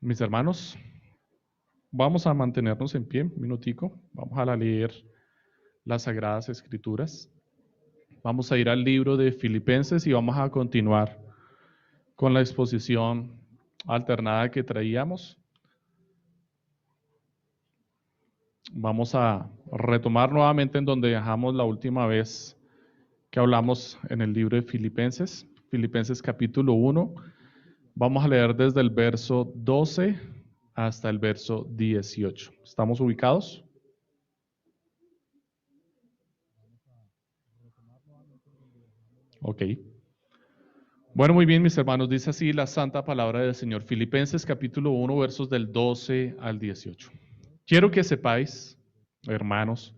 Mis hermanos, vamos a mantenernos en pie un minutico. Vamos a leer las Sagradas Escrituras. Vamos a ir al libro de Filipenses y vamos a continuar con la exposición alternada que traíamos. Vamos a retomar nuevamente en donde dejamos la última vez que hablamos en el libro de Filipenses. Filipenses capítulo 1. Vamos a leer desde el verso 12 hasta el verso 18. ¿Estamos ubicados? Ok. Bueno, muy bien, mis hermanos, dice así la santa palabra del Señor. Filipenses capítulo 1, versos del 12 al 18. Quiero que sepáis, hermanos,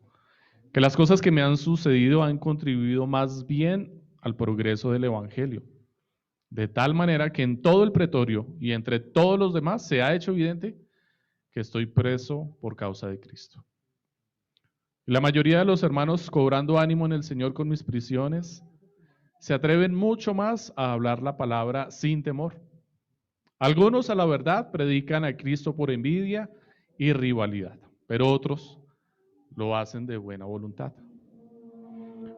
que las cosas que me han sucedido han contribuido más bien al progreso del Evangelio, de tal manera que en todo el pretorio y entre todos los demás se ha hecho evidente que estoy preso por causa de Cristo. La mayoría de los hermanos, cobrando ánimo en el Señor con mis prisiones, se atreven mucho más a hablar la palabra sin temor. Algunos, a la verdad, predican a Cristo por envidia y rivalidad, pero otros lo hacen de buena voluntad.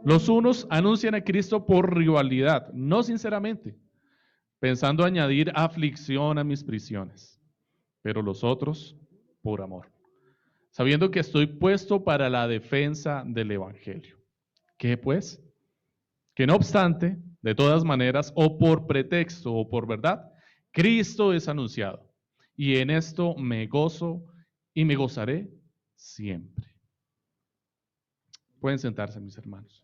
Los unos anuncian a Cristo por rivalidad, no sinceramente, pensando añadir aflicción a mis prisiones, pero los otros por amor, sabiendo que estoy puesto para la defensa del Evangelio. ¿Qué pues? Que no obstante, de todas maneras, o por pretexto o por verdad, Cristo es anunciado. Y en esto me gozo y me gozaré siempre. Pueden sentarse, mis hermanos.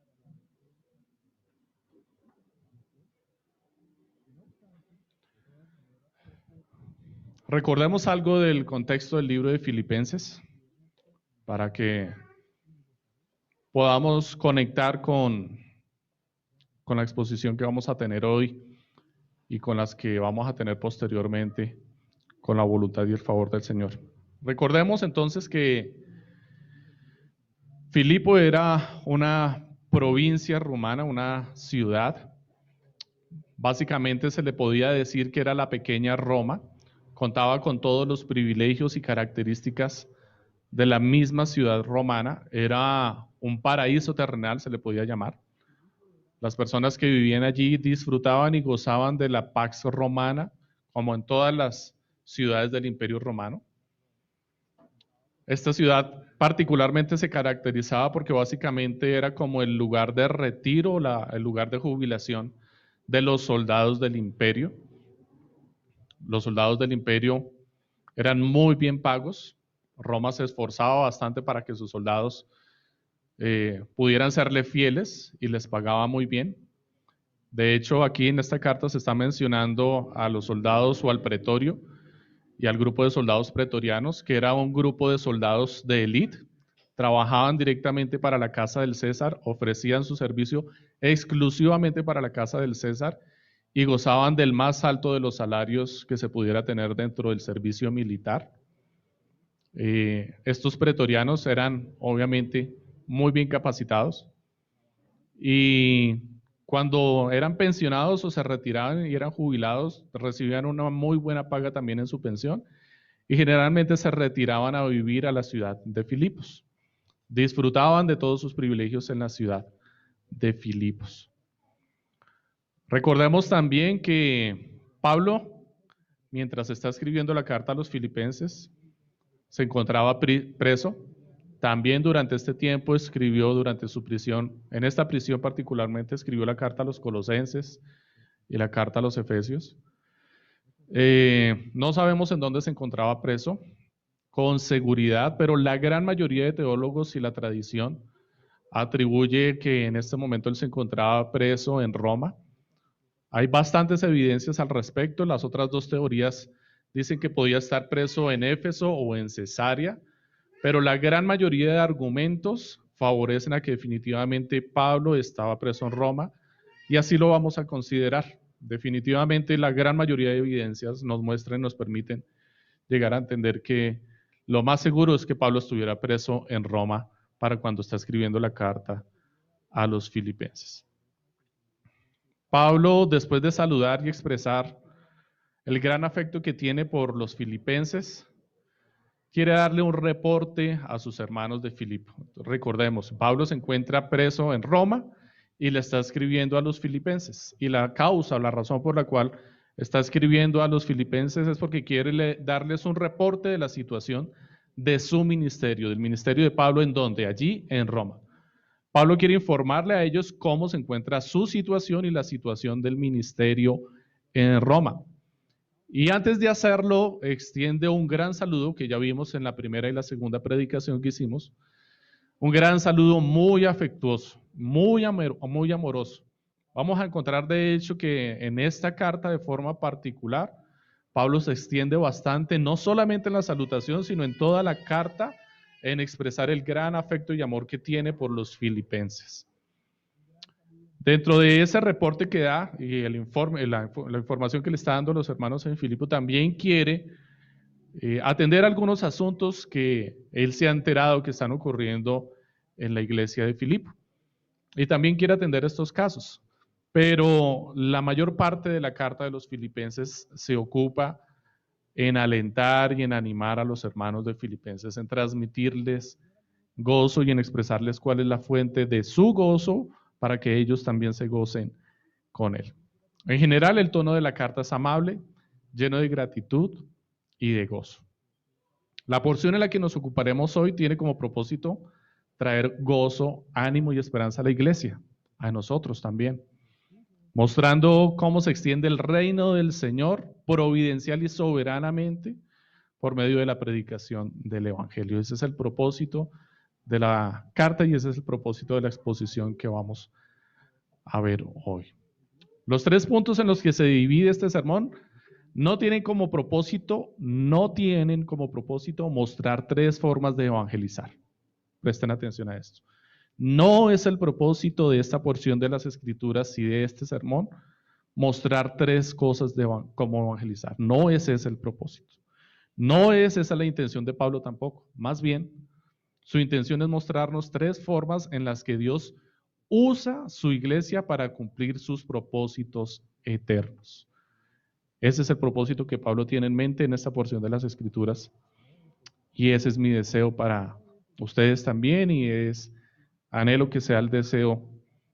Recordemos algo del contexto del libro de Filipenses para que podamos conectar con la exposición que vamos a tener hoy y con las que vamos a tener posteriormente con la voluntad y el favor del Señor. Recordemos entonces que Filipo era una provincia romana, una ciudad. Básicamente se le podía decir que era la pequeña Roma. Contaba con todos los privilegios y características de la misma ciudad romana. Era un paraíso terrenal, se le podía llamar. Las personas que vivían allí disfrutaban y gozaban de la pax romana, como en todas las ciudades del Imperio Romano. Esta ciudad particularmente se caracterizaba porque básicamente era como el lugar de retiro, el lugar de jubilación de los soldados del imperio. Los soldados del imperio eran muy bien pagos. Roma se esforzaba bastante para que sus soldados pudieran serle fieles y les pagaba muy bien. De hecho, aquí en esta carta se está mencionando a los soldados o al pretorio y al grupo de soldados pretorianos, que era un grupo de soldados de élite. Trabajaban directamente para la casa del César, ofrecían su servicio exclusivamente para la casa del César y gozaban del más alto de los salarios que se pudiera tener dentro del servicio militar. Estos pretorianos eran obviamente muy bien capacitados y cuando eran pensionados o se retiraban y eran jubilados, recibían una muy buena paga también en su pensión y generalmente se retiraban a vivir a la ciudad de Filipos. Disfrutaban de todos sus privilegios en la ciudad de Filipos. Recordemos también que Pablo, mientras está escribiendo la carta a los filipenses, se encontraba preso. También durante este tiempo escribió, durante su prisión, en esta prisión particularmente, escribió la carta a los colosenses y la carta a los efesios. No sabemos en dónde se encontraba preso con seguridad, pero la gran mayoría de teólogos y la tradición atribuye que en este momento él se encontraba preso en Roma. Hay bastantes evidencias al respecto. Las otras dos teorías dicen que podía estar preso en Éfeso o en Cesarea, pero la gran mayoría de argumentos favorecen a que definitivamente Pablo estaba preso en Roma y así lo vamos a considerar. Definitivamente la gran mayoría de evidencias nos muestran y nos permiten llegar a entender que lo más seguro es que Pablo estuviera preso en Roma para cuando está escribiendo la carta a los filipenses. Pablo, después de saludar y expresar el gran afecto que tiene por los filipenses, quiere darle un reporte a sus hermanos de Filipo. Recordemos, Pablo se encuentra preso en Roma y le está escribiendo a los filipenses. Y la causa o la razón por la cual está escribiendo a los filipenses es porque quiere darles un reporte de la situación de su ministerio, del ministerio de Pablo, ¿en dónde? Allí en Roma. Pablo quiere informarle a ellos cómo se encuentra su situación y la situación del ministerio en Roma. Y antes de hacerlo, extiende un gran saludo que ya vimos en la primera y la segunda predicación que hicimos. Un gran saludo muy afectuoso, muy amoroso. Vamos a encontrar de hecho que en esta carta de forma particular, Pablo se extiende bastante, no solamente en la salutación, sino en toda la carta, en expresar el gran afecto y amor que tiene por los filipenses. Dentro de ese reporte que da y el informe, la información que le está dando a los hermanos en Filipo, también quiere atender algunos asuntos que él se ha enterado que están ocurriendo en la iglesia de Filipo. Y también quiere atender estos casos. Pero la mayor parte de la carta de los filipenses se ocupa en alentar y en animar a los hermanos de Filipenses, en transmitirles gozo y en expresarles cuál es la fuente de su gozo para que ellos también se gocen con él. En general, el tono de la carta es amable, lleno de gratitud y de gozo. La porción en la que nos ocuparemos hoy tiene como propósito traer gozo, ánimo y esperanza a la iglesia, a nosotros también, mostrando cómo se extiende el reino del Señor providencial y soberanamente por medio de la predicación del Evangelio. Ese es el propósito de la carta y ese es el propósito de la exposición que vamos a ver hoy. Los 3 puntos en los que se divide este sermón no tienen como propósito mostrar 3 formas de evangelizar. Presten atención a esto. No es el propósito de esta porción de las Escrituras y de este sermón mostrar 3 cosas de cómo evangelizar. No ese es el propósito. No es esa la intención de Pablo tampoco. Más bien, su intención es mostrarnos 3 formas en las que Dios usa su iglesia para cumplir sus propósitos eternos. Ese es el propósito que Pablo tiene en mente en esta porción de las Escrituras. Y ese es mi deseo para ustedes también y es anhelo que sea el deseo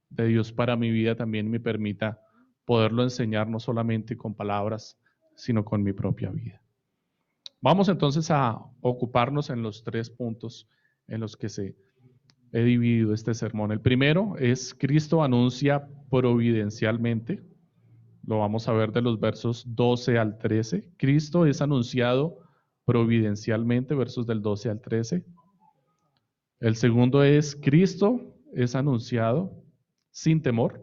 de Dios para mi vida también me permita poderlo enseñar no solamente con palabras, sino con mi propia vida. Vamos entonces a ocuparnos en los 3 puntos en los que he dividido este sermón. El primero es Cristo anuncia providencialmente. Lo vamos a ver de los versos 12 al 13. Cristo es anunciado providencialmente, versos del 12 al 13. El segundo es Cristo es anunciado sin temor,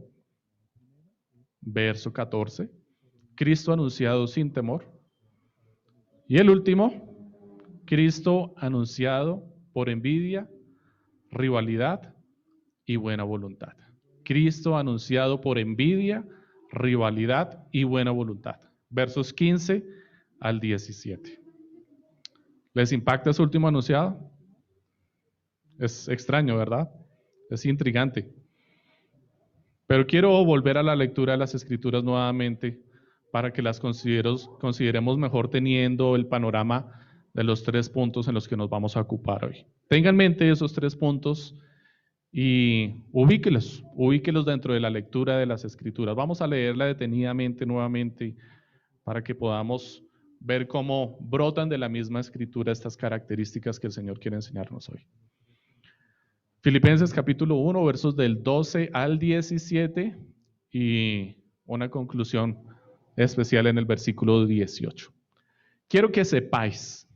verso 14. Cristo anunciado sin temor. Y el último, Cristo anunciado por envidia, rivalidad y buena voluntad. Cristo anunciado por envidia, rivalidad y buena voluntad. Versos 15 al 17. ¿Les impacta ese último anunciado? Es extraño, ¿verdad? Es intrigante. Pero quiero volver a la lectura de las Escrituras nuevamente para que las consideremos mejor teniendo el panorama de los 3 puntos en los que nos vamos a ocupar hoy. Tengan en mente esos 3 puntos y ubíquelos dentro de la lectura de las Escrituras. Vamos a leerla detenidamente nuevamente para que podamos ver cómo brotan de la misma Escritura estas características que el Señor quiere enseñarnos hoy. Filipenses capítulo 1, versos del 12 al 17 y una conclusión especial en el versículo 18. Quiero que sepáis,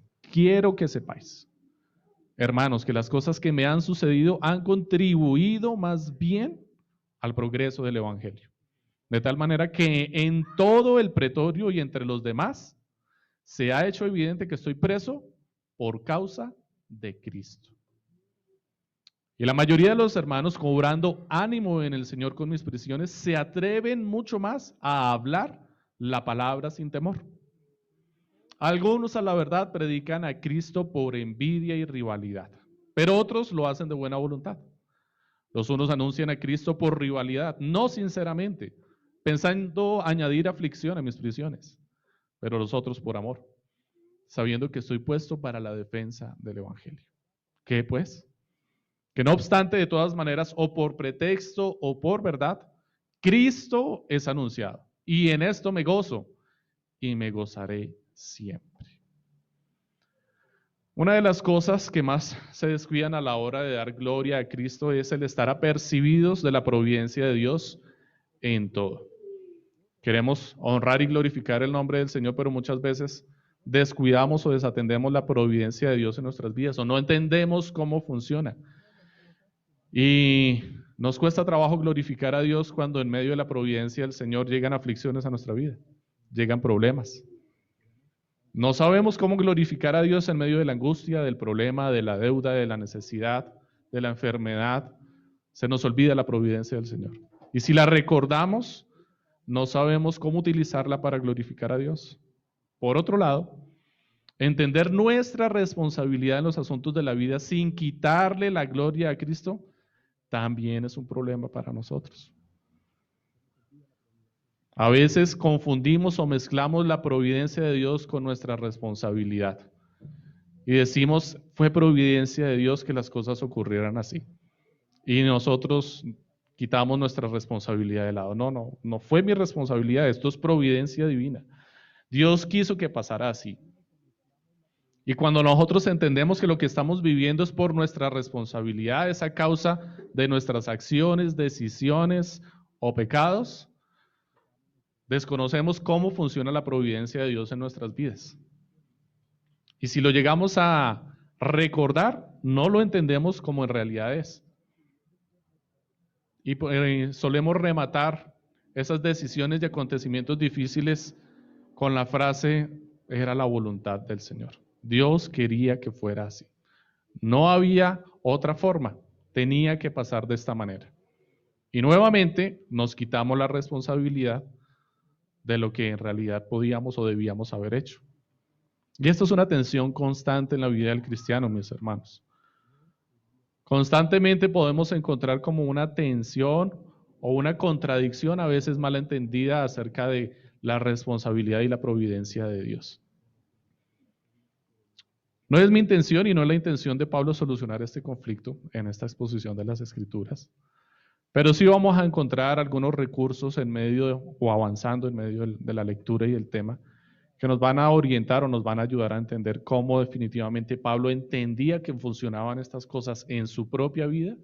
hermanos, que las cosas que me han sucedido han contribuido más bien al progreso del Evangelio. De tal manera que en todo el pretorio y entre los demás se ha hecho evidente que estoy preso por causa de Cristo. Y la mayoría de los hermanos, cobrando ánimo en el Señor con mis prisiones, se atreven mucho más a hablar la palabra sin temor. Algunos, a la verdad, predican a Cristo por envidia y rivalidad, pero otros lo hacen de buena voluntad. Los unos anuncian a Cristo por rivalidad, no sinceramente, pensando añadir aflicción a mis prisiones. pero los otros por amor, sabiendo que estoy puesto para la defensa del Evangelio. ¿Qué pues? Que no obstante, de todas maneras, o por pretexto o por verdad, Cristo es anunciado. Y en esto me gozo y me gozaré siempre. Una de las cosas que más se descuidan a la hora de dar gloria a Cristo es el estar apercibidos de la providencia de Dios en todo. Queremos honrar y glorificar el nombre del Señor, pero muchas veces descuidamos o desatendemos la providencia de Dios en nuestras vidas o no entendemos cómo funciona. Y nos cuesta trabajo glorificar a Dios cuando en medio de la providencia del Señor llegan aflicciones a nuestra vida, llegan problemas. No sabemos cómo glorificar a Dios en medio de la angustia, del problema, de la deuda, de la necesidad, de la enfermedad. Se nos olvida la providencia del Señor. Y si la recordamos, no sabemos cómo utilizarla para glorificar a Dios. Por otro lado, entender nuestra responsabilidad en los asuntos de la vida sin quitarle la gloria a Cristo también es un problema para nosotros. A veces confundimos o mezclamos la providencia de Dios con nuestra responsabilidad. Y decimos, fue providencia de Dios que las cosas ocurrieran así. Y nosotros quitamos nuestra responsabilidad de lado. No fue mi responsabilidad, esto es providencia divina. Dios quiso que pasara así. Y cuando nosotros entendemos que lo que estamos viviendo es por nuestra responsabilidad, es a causa de nuestras acciones, decisiones o pecados, desconocemos cómo funciona la providencia de Dios en nuestras vidas. Y si lo llegamos a recordar, no lo entendemos como en realidad es. Y solemos rematar esas decisiones y acontecimientos difíciles con la frase, era la voluntad del Señor. Dios quería que fuera así. No había otra forma, tenía que pasar de esta manera. Y nuevamente nos quitamos la responsabilidad de lo que en realidad podíamos o debíamos haber hecho. Y esto es una tensión constante en la vida del cristiano, mis hermanos. Constantemente podemos encontrar como una tensión o una contradicción a veces mal entendida acerca de la responsabilidad y la providencia de Dios. No es mi intención y no es la intención de Pablo solucionar este conflicto en esta exposición de las Escrituras, pero sí vamos a encontrar algunos recursos en medio o avanzando en medio de la lectura y el tema que nos van a orientar o nos van a ayudar a entender cómo definitivamente Pablo entendía que funcionaban estas cosas en su propia vida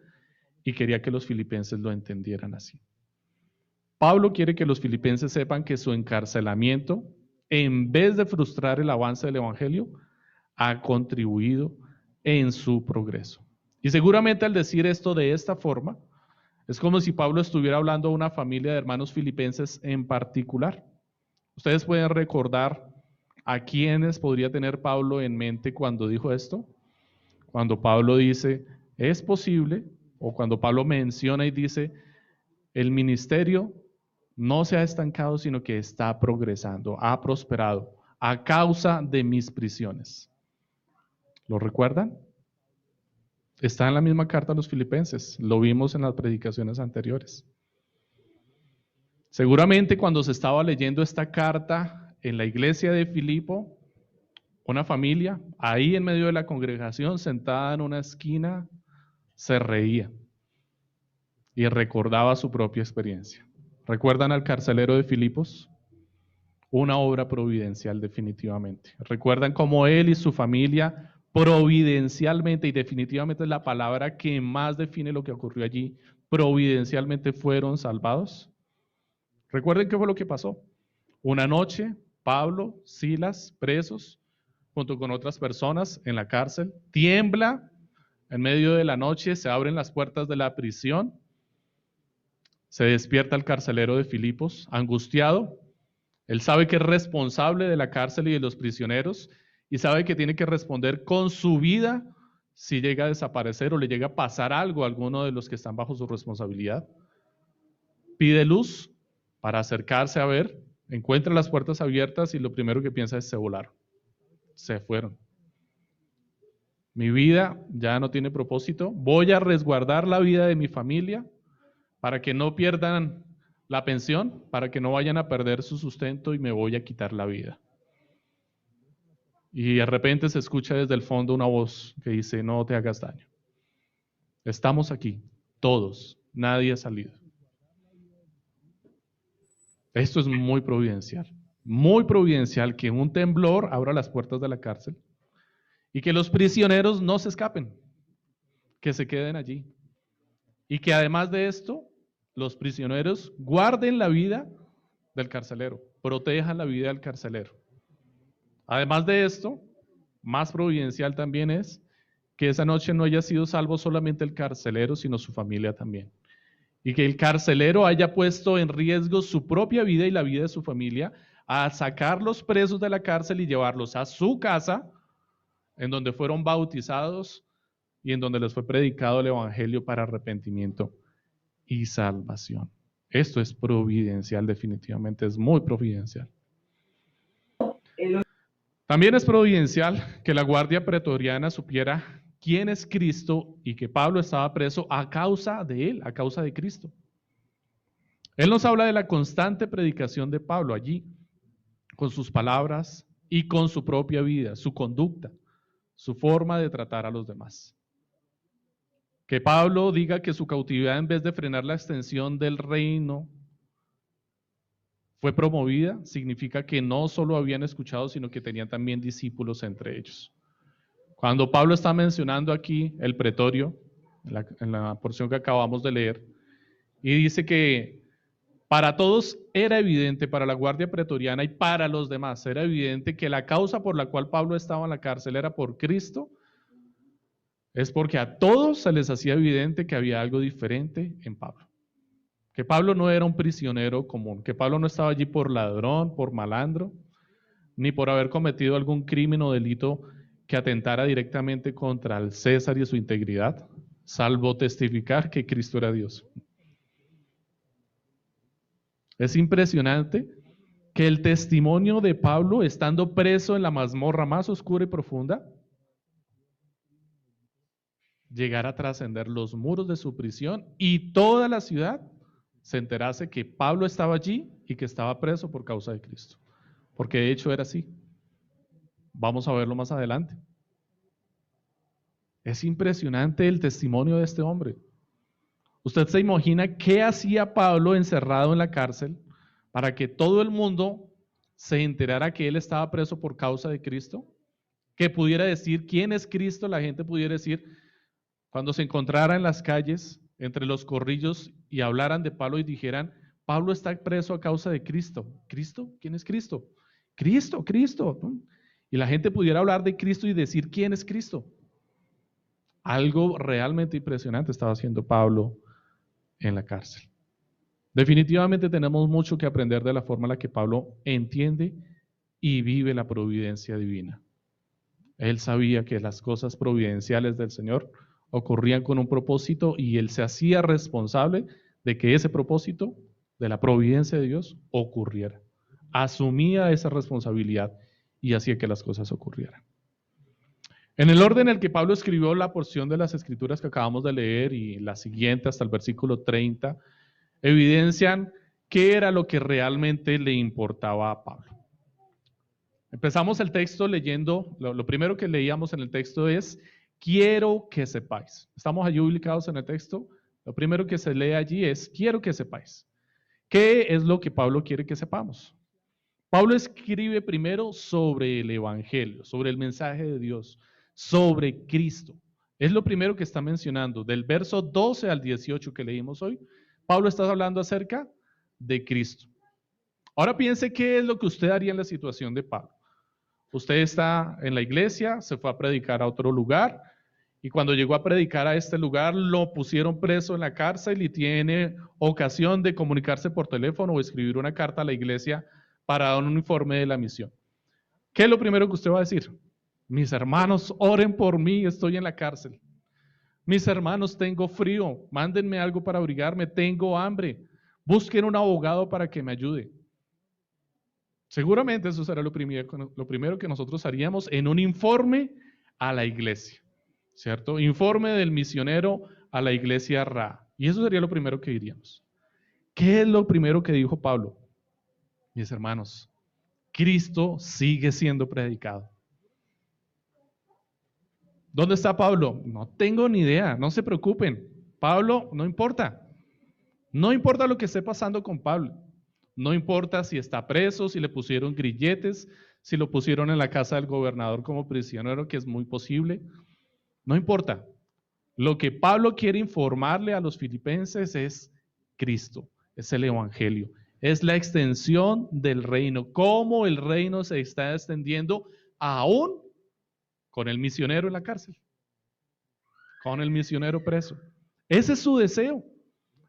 y quería que los filipenses lo entendieran así. Pablo quiere que los filipenses sepan que su encarcelamiento, en vez de frustrar el avance del evangelio, ha contribuido en su progreso. Y seguramente al decir esto de esta forma, es como si Pablo estuviera hablando a una familia de hermanos filipenses en particular. ¿Ustedes pueden recordar a quiénes podría tener Pablo en mente cuando dijo esto? Cuando Pablo dice, es posible, o cuando Pablo menciona y dice, el ministerio no se ha estancado, sino que está progresando, ha prosperado a causa de mis prisiones. ¿Lo recuerdan? Está en la misma carta a los filipenses, lo vimos en las predicaciones anteriores. Seguramente cuando se estaba leyendo esta carta en la iglesia de Filipo, una familia ahí en medio de la congregación, sentada en una esquina, se reía y recordaba su propia experiencia. ¿Recuerdan al carcelero de Filipos? Una obra providencial definitivamente. ¿Recuerdan cómo él y su familia providencialmente, y definitivamente es la palabra que más define lo que ocurrió allí, providencialmente fueron salvados? Recuerden qué fue lo que pasó. Una noche, Pablo, Silas, presos, junto con otras personas en la cárcel, tiembla, en medio de la noche se abren las puertas de la prisión, se despierta el carcelero de Filipos, angustiado. Él sabe que es responsable de la cárcel y de los prisioneros y sabe que tiene que responder con su vida si llega a desaparecer o le llega a pasar algo a alguno de los que están bajo su responsabilidad. Pide luz para acercarse a ver, encuentra las puertas abiertas y lo primero que piensa es se volaron, se fueron. Mi vida ya no tiene propósito, voy a resguardar la vida de mi familia para que no pierdan la pensión, para que no vayan a perder su sustento y me voy a quitar la vida. y de repente se escucha desde el fondo una voz que dice, no te hagas daño. Estamos aquí, todos, nadie ha salido. Esto es muy providencial que un temblor abra las puertas de la cárcel y que los prisioneros no se escapen, que se queden allí. Y que además de esto, los prisioneros guarden la vida del carcelero, protejan la vida del carcelero. Además de esto, más providencial también es que esa noche no haya sido salvo solamente el carcelero, sino su familia también. Y que el carcelero haya puesto en riesgo su propia vida y la vida de su familia a sacar los presos de la cárcel y llevarlos a su casa, en donde fueron bautizados y en donde les fue predicado el evangelio para arrepentimiento y salvación. Esto es providencial, definitivamente, es muy providencial. También es providencial que la guardia pretoriana supiera quién es Cristo y que Pablo estaba preso a causa de él, a causa de Cristo. Él nos habla de la constante predicación de Pablo allí, con sus palabras y con su propia vida, su conducta, su forma de tratar a los demás. Que Pablo diga que su cautividad, en vez de frenar la extensión del reino, fue promovida, significa que no solo habían escuchado, sino que tenían también discípulos entre ellos. Cuando Pablo está mencionando aquí el pretorio, en la porción que acabamos de leer, y dice que para todos era evidente, para la guardia pretoriana y para los demás, era evidente que la causa por la cual Pablo estaba en la cárcel era por Cristo, es porque a todos se les hacía evidente que había algo diferente en Pablo. Que Pablo no era un prisionero común, que Pablo no estaba allí por ladrón, por malandro, ni por haber cometido algún crimen o delito que atentara directamente contra el César y su integridad, salvo testificar que Cristo era Dios. Es impresionante que el testimonio de Pablo, estando preso en la mazmorra más oscura y profunda, llegara a trascender los muros de su prisión y toda la ciudad se enterase que Pablo estaba allí y que estaba preso por causa de Cristo. Porque de hecho era así. Vamos a verlo más adelante. Es impresionante el testimonio de este hombre. ¿Usted se imagina qué hacía Pablo encerrado en la cárcel para que todo el mundo se enterara que él estaba preso por causa de Cristo? Que pudiera decir quién es Cristo, la gente pudiera decir, cuando se encontrara en las calles, entre los corrillos y hablaran de Pablo y dijeran, Pablo está preso a causa de Cristo. ¿Cristo? ¿Quién es Cristo? Cristo, Cristo. Y la gente pudiera hablar de Cristo y decir quién es Cristo. Algo realmente impresionante estaba haciendo Pablo en la cárcel. Definitivamente tenemos mucho que aprender de la forma en la que Pablo entiende y vive la providencia divina. Él sabía que las cosas providenciales del Señor ocurrían con un propósito y él se hacía responsable de que ese propósito de la providencia de Dios ocurriera. Asumía esa responsabilidad y hacía que las cosas ocurrieran. En el orden en el que Pablo escribió la porción de las Escrituras que acabamos de leer y la siguiente hasta el versículo 30, evidencian qué era lo que realmente le importaba a Pablo. Empezamos el texto leyendo, lo primero que leíamos en el texto es, quiero que sepáis. Estamos allí ubicados en el texto. Lo primero que se lee allí es, quiero que sepáis. ¿Qué es lo que Pablo quiere que sepamos? Pablo escribe primero sobre el Evangelio, sobre el mensaje de Dios, sobre Cristo. Es lo primero que está mencionando. Del verso 12 al 18 que leímos hoy, Pablo está hablando acerca de Cristo. Ahora piense qué es lo que usted haría en la situación de Pablo. Usted está en la iglesia, se fue a predicar a otro lugar y cuando llegó a predicar a este lugar lo pusieron preso en la cárcel y tiene ocasión de comunicarse por teléfono o escribir una carta a la iglesia para dar un informe de la misión. ¿Qué es lo primero que usted va a decir? Mis hermanos, oren por mí, estoy en la cárcel. Mis hermanos, tengo frío, mándenme algo para abrigarme, tengo hambre, busquen un abogado para que me ayude. Seguramente eso será lo primero que nosotros haríamos en un informe a la iglesia, ¿cierto? Informe del misionero a la iglesia Ra. Y eso sería lo primero que diríamos. ¿Qué es lo primero que dijo Pablo? Mis hermanos, Cristo sigue siendo predicado. ¿Dónde está Pablo? No tengo ni idea, no se preocupen. Pablo, no importa. No importa lo que esté pasando con Pablo. No importa si está preso, si le pusieron grilletes, si lo pusieron en la casa del gobernador como prisionero, que es muy posible. No importa. Lo que Pablo quiere informarle a los filipenses es Cristo, es el Evangelio, es la extensión del reino, cómo el reino se está extendiendo aún con el misionero en la cárcel, con el misionero preso. Ese es su deseo,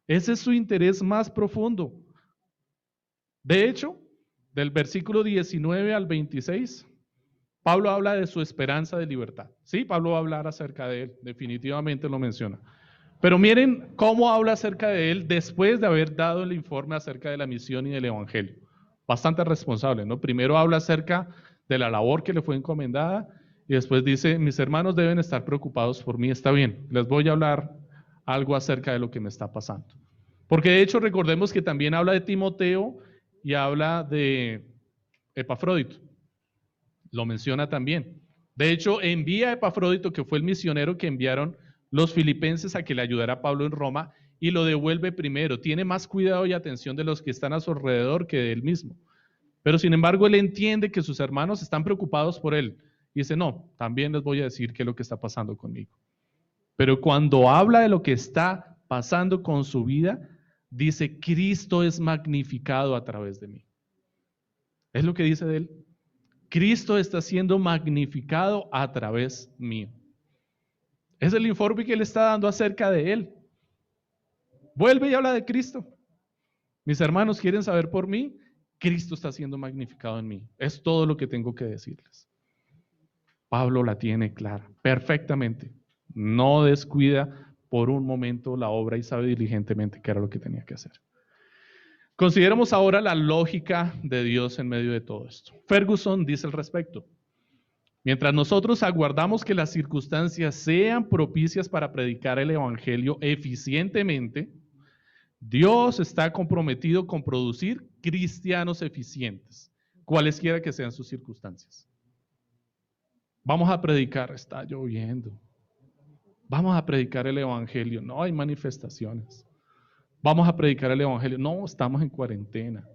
ese es su interés más profundo. De hecho, del versículo 19 al 26, Pablo habla de su esperanza de libertad. Sí, Pablo va a hablar acerca de él, definitivamente lo menciona. Pero miren cómo habla acerca de él después de haber dado el informe acerca de la misión y del evangelio. Bastante responsable, ¿no? Primero habla acerca de la labor que le fue encomendada y después dice, mis hermanos deben estar preocupados por mí. Está bien, les voy a hablar algo acerca de lo que me está pasando. Porque de hecho recordemos que también habla de Timoteo y habla de Epafrodito. Lo menciona también. De hecho, envía a Epafrodito, que fue el misionero que enviaron los filipenses a que le ayudara a Pablo en Roma, y lo devuelve primero. Tiene más cuidado y atención de los que están a su alrededor que de él mismo. Pero sin embargo, él entiende que sus hermanos están preocupados por él. Y dice, no, también les voy a decir qué es lo que está pasando conmigo. Pero cuando habla de lo que está pasando con su vida, dice, Cristo es magnificado a través de mí. Es lo que dice de él. Cristo está siendo magnificado a través mío. Es el informe que él está dando acerca de él. Vuelve y habla de Cristo. Mis hermanos quieren saber por mí, Cristo está siendo magnificado en mí. Es todo lo que tengo que decirles. Pablo la tiene clara, perfectamente. No descuida por un momento la obra y sabe diligentemente qué era lo que tenía que hacer. Consideremos ahora la lógica de Dios en medio de todo esto. Ferguson dice al respecto: mientras nosotros aguardamos que las circunstancias sean propicias para predicar el evangelio eficientemente, Dios está comprometido con producir cristianos eficientes, cualesquiera que sean sus circunstancias. Vamos a predicar, está lloviendo. Vamos a predicar el evangelio, no hay manifestaciones. Vamos a predicar el evangelio, no, estamos en cuarentena.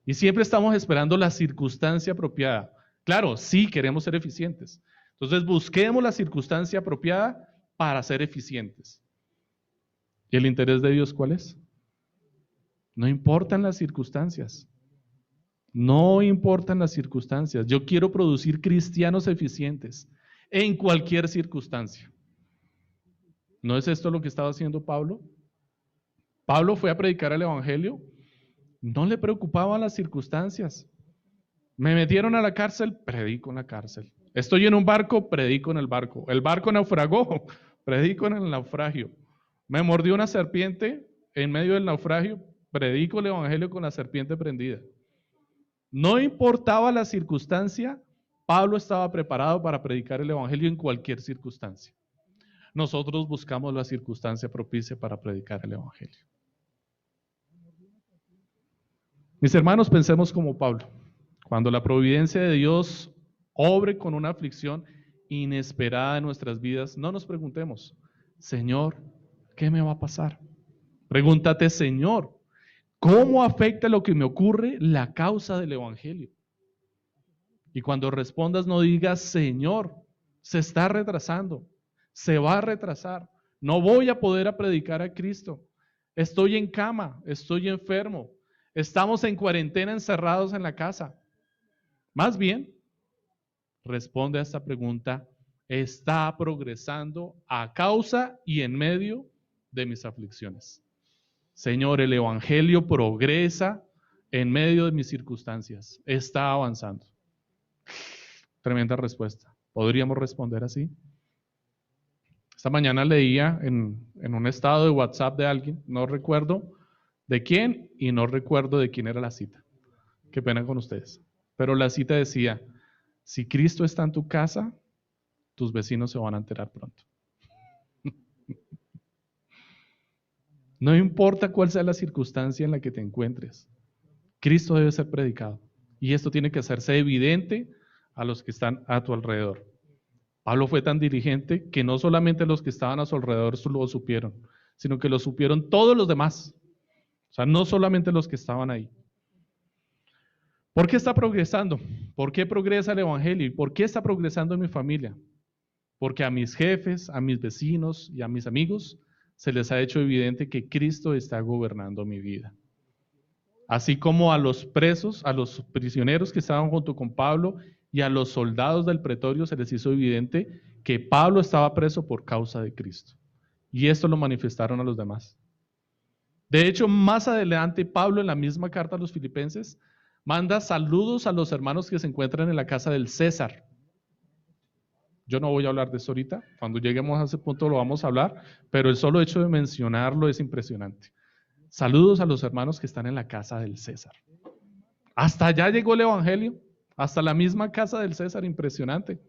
Y siempre estamos esperando la circunstancia apropiada. Claro, sí queremos ser eficientes. Entonces busquemos la circunstancia apropiada para ser eficientes. ¿Y el interés de Dios cuál es? No importan las circunstancias. No importan las circunstancias. Yo quiero producir cristianos eficientes en cualquier circunstancia. ¿No es esto lo que estaba haciendo Pablo? Pablo fue a predicar el evangelio. No le preocupaban las circunstancias. Me metieron a la cárcel, predico en la cárcel. Estoy en un barco, predico en el barco. El barco naufragó, predico en el naufragio. Me mordió una serpiente en medio del naufragio, predico el evangelio con la serpiente prendida. No importaba la circunstancia, Pablo estaba preparado para predicar el evangelio en cualquier circunstancia. Nosotros buscamos la circunstancia propicia para predicar el evangelio. Mis hermanos, pensemos como Pablo. Cuando la providencia de Dios obre con una aflicción inesperada en nuestras vidas, no nos preguntemos, Señor, ¿qué me va a pasar? Pregúntate, Señor, ¿cómo afecta lo que me ocurre la causa del evangelio? Y cuando respondas, no digas, Señor, se está retrasando, se va a retrasar, no voy a poder predicar a Cristo, estoy en cama, estoy enfermo, estamos en cuarentena encerrados en la casa. Más bien, responde a esta pregunta, está progresando a causa y en medio de mis aflicciones. Señor, el evangelio progresa en medio de mis circunstancias, está avanzando. Tremenda respuesta. ¿Podríamos responder así? Esta mañana leía en un estado de WhatsApp de alguien, no recuerdo de quién y no recuerdo de quién era la cita. Qué pena con ustedes. Pero la cita decía, si Cristo está en tu casa, tus vecinos se van a enterar pronto. No importa cuál sea la circunstancia en la que te encuentres, Cristo debe ser predicado. Y esto tiene que hacerse evidente a los que están a tu alrededor. Pablo fue tan diligente que no solamente los que estaban a su alrededor lo supieron, sino que lo supieron todos los demás. O sea, no solamente los que estaban ahí. ¿Por qué está progresando? ¿Por qué progresa el Evangelio? ¿Y por qué está progresando en mi familia? Porque a mis jefes, a mis vecinos y a mis amigos se les ha hecho evidente que Cristo está gobernando mi vida. Así como a los presos, a los prisioneros que estaban junto con Pablo y a los soldados del pretorio se les hizo evidente que Pablo estaba preso por causa de Cristo. Y esto lo manifestaron a los demás. De hecho, más adelante, Pablo en la misma carta a los filipenses manda saludos a los hermanos que se encuentran en la casa del César. Yo no voy a hablar de eso ahorita, cuando lleguemos a ese punto lo vamos a hablar, pero el solo hecho de mencionarlo es impresionante. Saludos a los hermanos que están en la casa del César. Hasta allá llegó el Evangelio, hasta la misma casa del César, impresionante.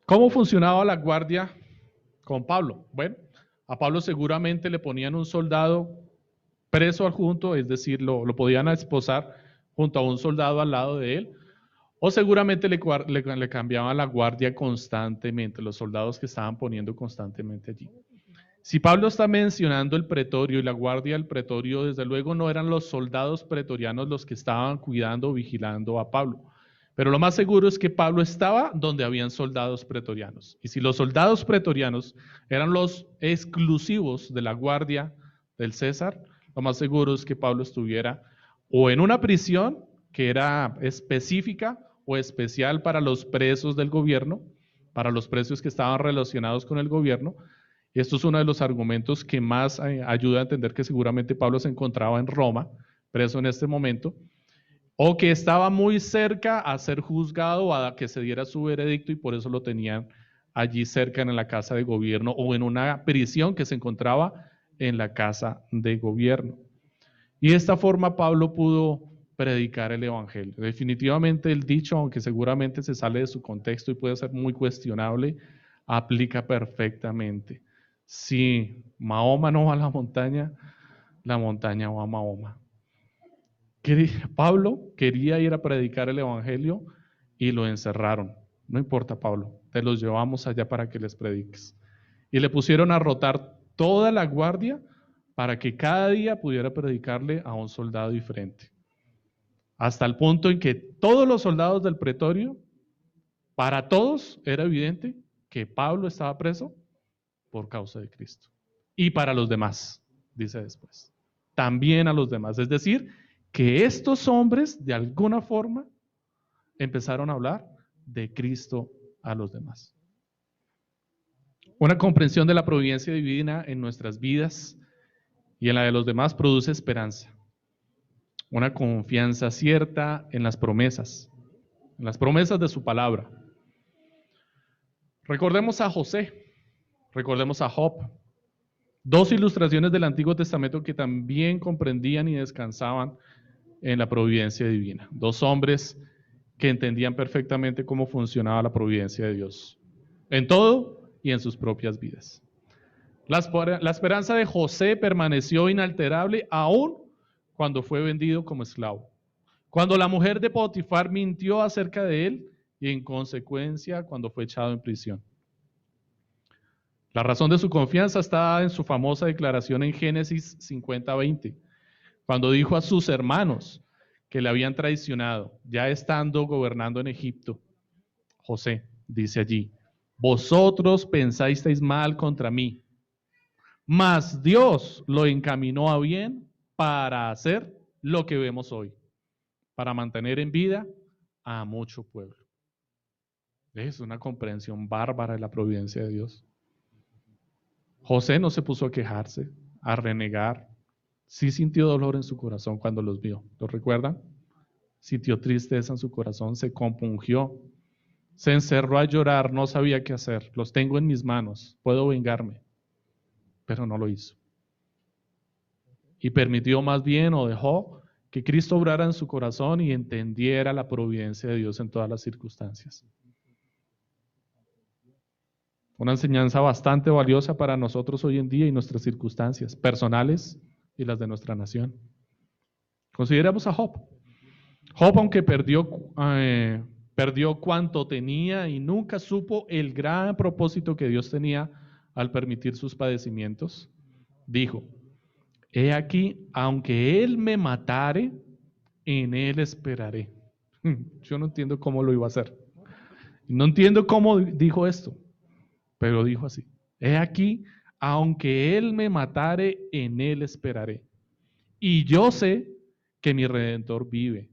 ¿Cómo funcionaba la guardia con Pablo? Bueno, a Pablo seguramente le ponían un soldado preso adjunto, es decir, lo podían esposar junto a un soldado al lado de él, o seguramente le cambiaban la guardia constantemente, los soldados que estaban poniendo constantemente allí. Si Pablo está mencionando el pretorio y la guardia del pretorio, desde luego no eran los soldados pretorianos los que estaban cuidando o vigilando a Pablo. Pero lo más seguro es que Pablo estaba donde habían soldados pretorianos. Y si los soldados pretorianos eran los exclusivos de la guardia del César, lo más seguro es que Pablo estuviera o en una prisión que era específica o especial para los presos del gobierno, para los presos que estaban relacionados con el gobierno. Esto es uno de los argumentos que más ayuda a entender que seguramente Pablo se encontraba en Roma, preso en este momento, o que estaba muy cerca a ser juzgado o a que se diera su veredicto y por eso lo tenían allí cerca en la casa de gobierno o en una prisión que se encontraba en la casa de gobierno. Y de esta forma Pablo pudo predicar el Evangelio. Definitivamente el dicho, aunque seguramente se sale de su contexto y puede ser muy cuestionable, aplica perfectamente. Si Mahoma no va a la montaña va a Mahoma. Pablo quería ir a predicar el Evangelio y lo encerraron. No importa, Pablo, te los llevamos allá para que les prediques. Y le pusieron a rotar toda la guardia para que cada día pudiera predicarle a un soldado diferente. Hasta el punto en que todos los soldados del pretorio, para todos era evidente que Pablo estaba preso por causa de Cristo. Y para los demás, dice después, también a los demás. Es decir, que estos hombres de alguna forma empezaron a hablar de Cristo a los demás. Una comprensión de la providencia divina en nuestras vidas y en la de los demás produce esperanza. Una confianza cierta en las promesas de su palabra. Recordemos a José, recordemos a Job, dos ilustraciones del Antiguo Testamento que también comprendían y descansaban en la providencia divina. Dos hombres que entendían perfectamente cómo funcionaba la providencia de Dios, en todo y en sus propias vidas. La esperanza de José permaneció inalterable aún cuando fue vendido como esclavo. Cuando la mujer de Potifar mintió acerca de él y en consecuencia cuando fue echado en prisión. La razón de su confianza está en su famosa declaración en Génesis 50:20, cuando dijo a sus hermanos que le habían traicionado, ya estando gobernando en Egipto. José dice allí, vosotros pensasteis mal contra mí, mas Dios lo encaminó a bien para hacer lo que vemos hoy, para mantener en vida a mucho pueblo. Es una comprensión bárbara de la providencia de Dios. José no se puso a quejarse, a renegar. Sí sintió dolor en su corazón cuando los vio. ¿Lo recuerdan? Sintió tristeza en su corazón, se compungió, se encerró a llorar, no sabía qué hacer. Los tengo en mis manos, puedo vengarme. Pero no lo hizo. Y permitió más bien o dejó que Cristo obrara en su corazón y entendiera la providencia de Dios en todas las circunstancias. Una enseñanza bastante valiosa para nosotros hoy en día y nuestras circunstancias personales y las de nuestra nación. Consideremos a Job. Job, aunque perdió Perdió cuanto tenía y nunca supo el gran propósito que Dios tenía al permitir sus padecimientos. Dijo: he aquí, aunque Él me matare, en Él esperaré. Yo no entiendo cómo lo iba a hacer. No entiendo cómo dijo esto, pero dijo así: he aquí, aunque Él me matare, en Él esperaré. Y yo sé que mi Redentor vive,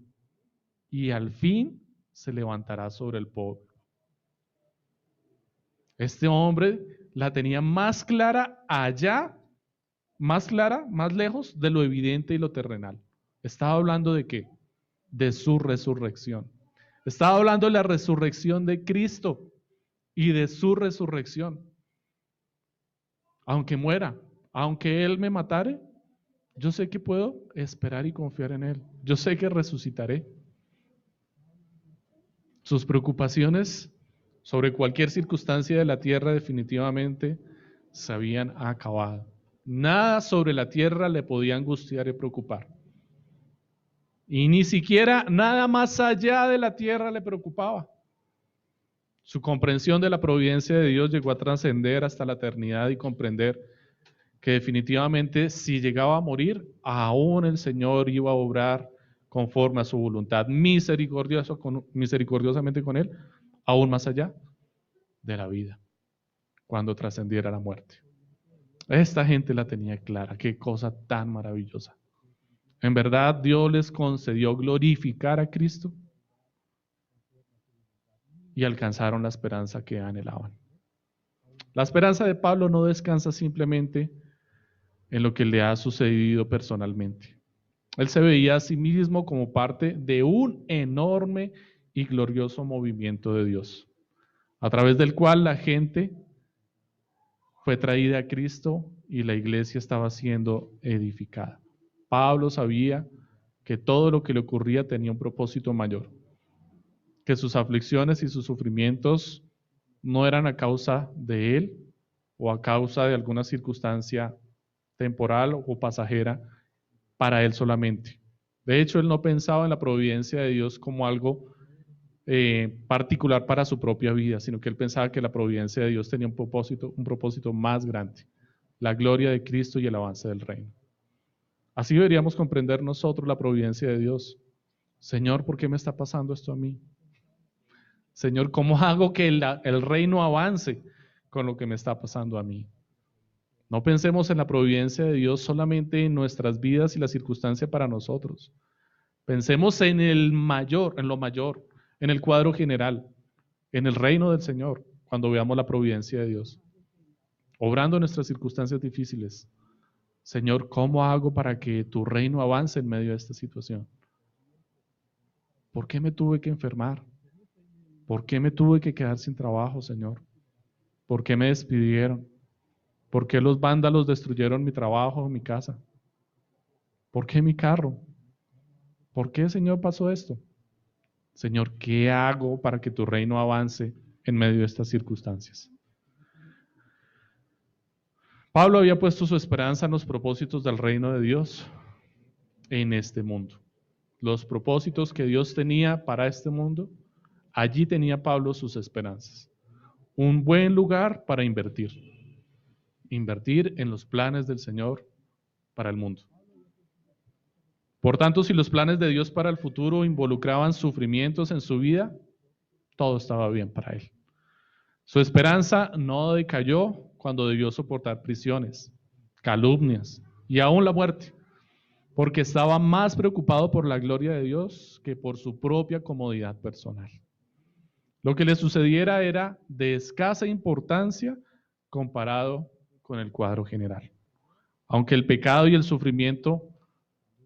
y al fin se levantará sobre el polvo. Este hombre la tenía más clara allá, más clara, más lejos de lo evidente y lo terrenal. Estaba hablando de qué? De su resurrección. Estaba hablando de la resurrección de Cristo y de su resurrección. Aunque muera, aunque Él me matare, yo sé que puedo esperar y confiar en Él. Yo sé que resucitaré. Sus preocupaciones sobre cualquier circunstancia de la tierra definitivamente se habían acabado. Nada sobre la tierra le podía angustiar y preocupar. Y ni siquiera nada más allá de la tierra le preocupaba. Su comprensión de la providencia de Dios llegó a trascender hasta la eternidad y comprender que definitivamente si llegaba a morir, aún el Señor iba a obrar conforme a su voluntad, misericordiosamente con él, aún más allá de la vida, cuando trascendiera la muerte. Esta gente la tenía clara, qué cosa tan maravillosa. En verdad, Dios les concedió glorificar a Cristo y alcanzaron la esperanza que anhelaban. La esperanza de Pablo no descansa simplemente en lo que le ha sucedido personalmente. Él se veía a sí mismo como parte de un enorme y glorioso movimiento de Dios, a través del cual la gente fue traída a Cristo y la iglesia estaba siendo edificada. Pablo sabía que todo lo que le ocurría tenía un propósito mayor, que sus aflicciones y sus sufrimientos no eran a causa de él o a causa de alguna circunstancia temporal o pasajera para él solamente. De hecho, él no pensaba en la providencia de Dios como algo particular para su propia vida, sino que él pensaba que la providencia de Dios tenía un propósito más grande, la gloria de Cristo y el avance del reino. Así deberíamos comprender nosotros la providencia de Dios. Señor, ¿por qué me está pasando esto a mí? Señor, ¿cómo hago que el reino avance con lo que me está pasando a mí? No pensemos en la providencia de Dios solamente en nuestras vidas y la circunstancia para nosotros. Pensemos en el mayor, en lo mayor, en el cuadro general, en el reino del Señor, cuando veamos la providencia de Dios, obrando en nuestras circunstancias difíciles. Señor, ¿cómo hago para que tu reino avance en medio de esta situación? ¿Por qué me tuve que enfermar? ¿Por qué me tuve que quedar sin trabajo, Señor? ¿Por qué me despidieron? ¿Por qué los vándalos destruyeron mi trabajo, mi casa? ¿Por qué mi carro? ¿Por qué, Señor, pasó esto? Señor, ¿qué hago para que tu reino avance en medio de estas circunstancias? Pablo había puesto su esperanza en los propósitos del reino de Dios en este mundo. Los propósitos que Dios tenía para este mundo, allí tenía Pablo sus esperanzas. Un buen lugar para invertir. Invertir en los planes del Señor para el mundo. Por tanto, si los planes de Dios para el futuro involucraban sufrimientos en su vida, todo estaba bien para él. Su esperanza no decayó cuando debió soportar prisiones, calumnias y aún la muerte, porque estaba más preocupado por la gloria de Dios que por su propia comodidad personal. Lo que le sucediera era de escasa importancia comparado con el cuadro general. Aunque el pecado y el sufrimiento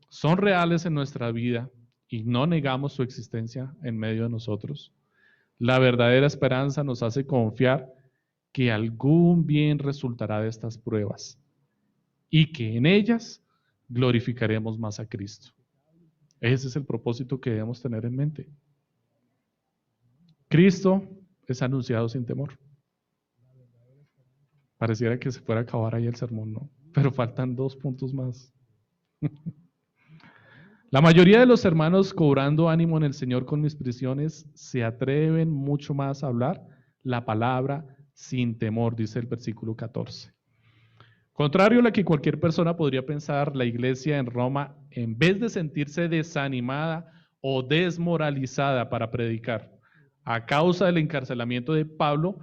son reales en nuestra vida y no negamos su existencia en medio de nosotros, la verdadera esperanza nos hace confiar que algún bien resultará de estas pruebas y que en ellas glorificaremos más a Cristo. Ese es el propósito que debemos tener en mente. Cristo es anunciado sin temor. Pareciera que se fuera a acabar ahí el sermón, ¿no? Pero faltan 2 puntos más. La mayoría de los hermanos, cobrando ánimo en el Señor con mis prisiones, se atreven mucho más a hablar la palabra sin temor, dice el versículo 14. Contrario a lo que cualquier persona podría pensar, la iglesia en Roma, en vez de sentirse desanimada o desmoralizada para predicar, a causa del encarcelamiento de Pablo,